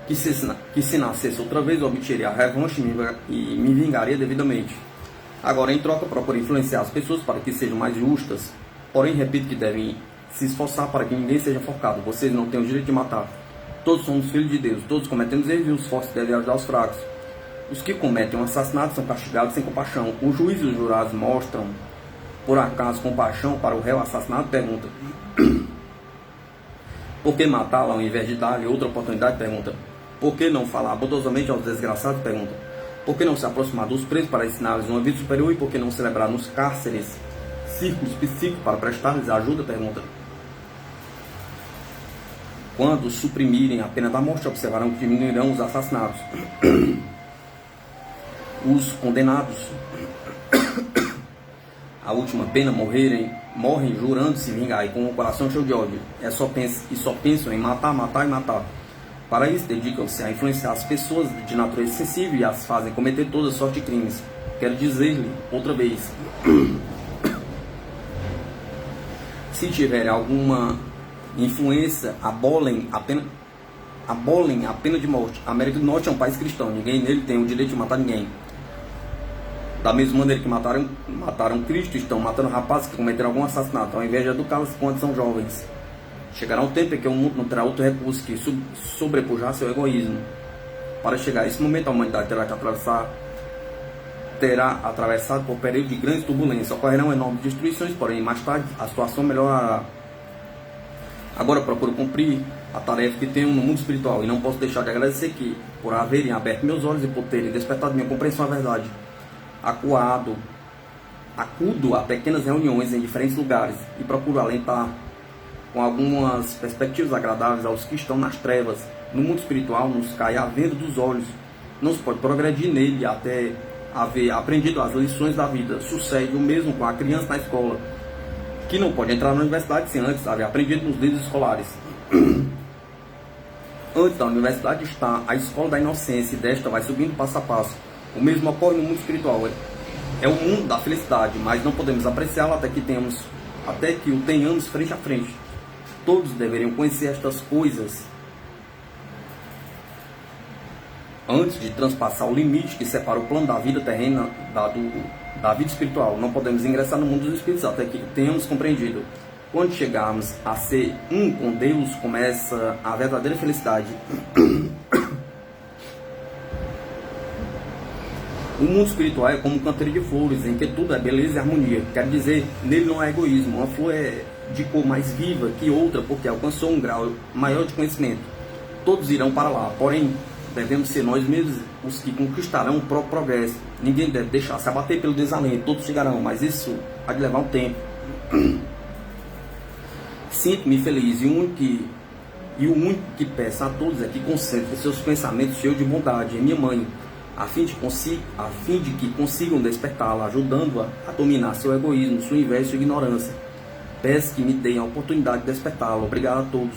que se nascesse outra vez, eu obteria a revanche e me vingaria devidamente. Agora, em troca, procuro influenciar as pessoas para que sejam mais justas. Porém, repito que devem se esforçar para que ninguém seja enforcado. Vocês não têm o direito de matar. Todos somos filhos de Deus, todos cometemos erros e os fortes devem ajudar os fracos. Os que cometem um assassinato são castigados sem compaixão. O juiz e os jurados mostram, por acaso, compaixão para o réu assassinado? Pergunta. Por que matá-lo ao invés de dar-lhe outra oportunidade? Pergunta. Por que não falar bondosamente aos desgraçados? Pergunta. Por que não se aproximar dos presos para ensinar-lhes uma vida superior? E por que não celebrar nos cárceres círculos psíquicos para prestar-lhes ajuda? Pergunta. Quando suprimirem a pena da morte, observarão que diminuirão os assassinatos. Os condenados à última pena morrem jurando se vingar e com o coração cheio de ódio. Só pensam em matar, matar e matar. Para isso, dedicam-se a influenciar as pessoas de natureza sensível e as fazem cometer toda sorte de crimes. Quero dizer-lhe outra vez: se tiverem alguma influência, abolem a pena de morte. A América do Norte é um país cristão. Ninguém nele tem o direito de matar ninguém. Da mesma maneira que mataram Cristo, estão matando rapazes que cometeram algum assassinato, ao invés de educá-los quando são jovens. Chegará um tempo em que o mundo não terá outro recurso que sobrepujar seu egoísmo. Para chegar a esse momento, a humanidade terá atravessado por um período de grande turbulência. Ocorrerão enormes destruições, porém, mais tarde, a situação melhorará. Agora procuro cumprir a tarefa que tenho no mundo espiritual e não posso deixar de agradecer que, por haverem aberto meus olhos e por terem despertado minha compreensão à verdade, acudo a pequenas reuniões em diferentes lugares e procuro alentar com algumas perspectivas agradáveis aos que estão nas trevas. No mundo espiritual nos cai a venda dos olhos. Não se pode progredir nele até haver aprendido as lições da vida. Sucede o mesmo com a criança na escola, que não pode entrar na universidade sem antes haver aprendido nos livros escolares. Antes da universidade está a escola da inocência, e desta vai subindo passo a passo. O mesmo ocorre no mundo espiritual. é o mundo da felicidade, mas não podemos apreciá-lo até que o tenhamos frente a frente. Todos deveriam conhecer estas coisas antes de transpassar o limite que separa o plano da vida terrena da vida espiritual. Não podemos ingressar no mundo dos espíritos até que tenhamos compreendido. Quando chegarmos a ser um com Deus, começa a verdadeira felicidade. O mundo espiritual é como um canteiro de flores, em que tudo é beleza e harmonia. Quer dizer, nele não há egoísmo. Uma flor é de cor mais viva que outra porque alcançou um grau maior de conhecimento. Todos irão para lá, porém, devemos ser nós mesmos os que conquistarão o próprio progresso. Ninguém deve deixar se abater pelo desalento. Todos chegarão, mas isso há de levar um tempo. Sinto-me feliz e o único que peço a todos é que concentrem seus pensamentos cheios de bondade em minha mãe, a fim de que consigam despertá-la, ajudando-a a dominar seu egoísmo, sua inveja e sua ignorância. Peço que me deem a oportunidade de despertá-la. Obrigado a todos.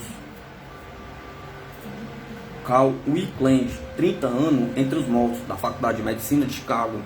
Carl Wickland, 30 anos entre os mortos, da Faculdade de Medicina de Chicago.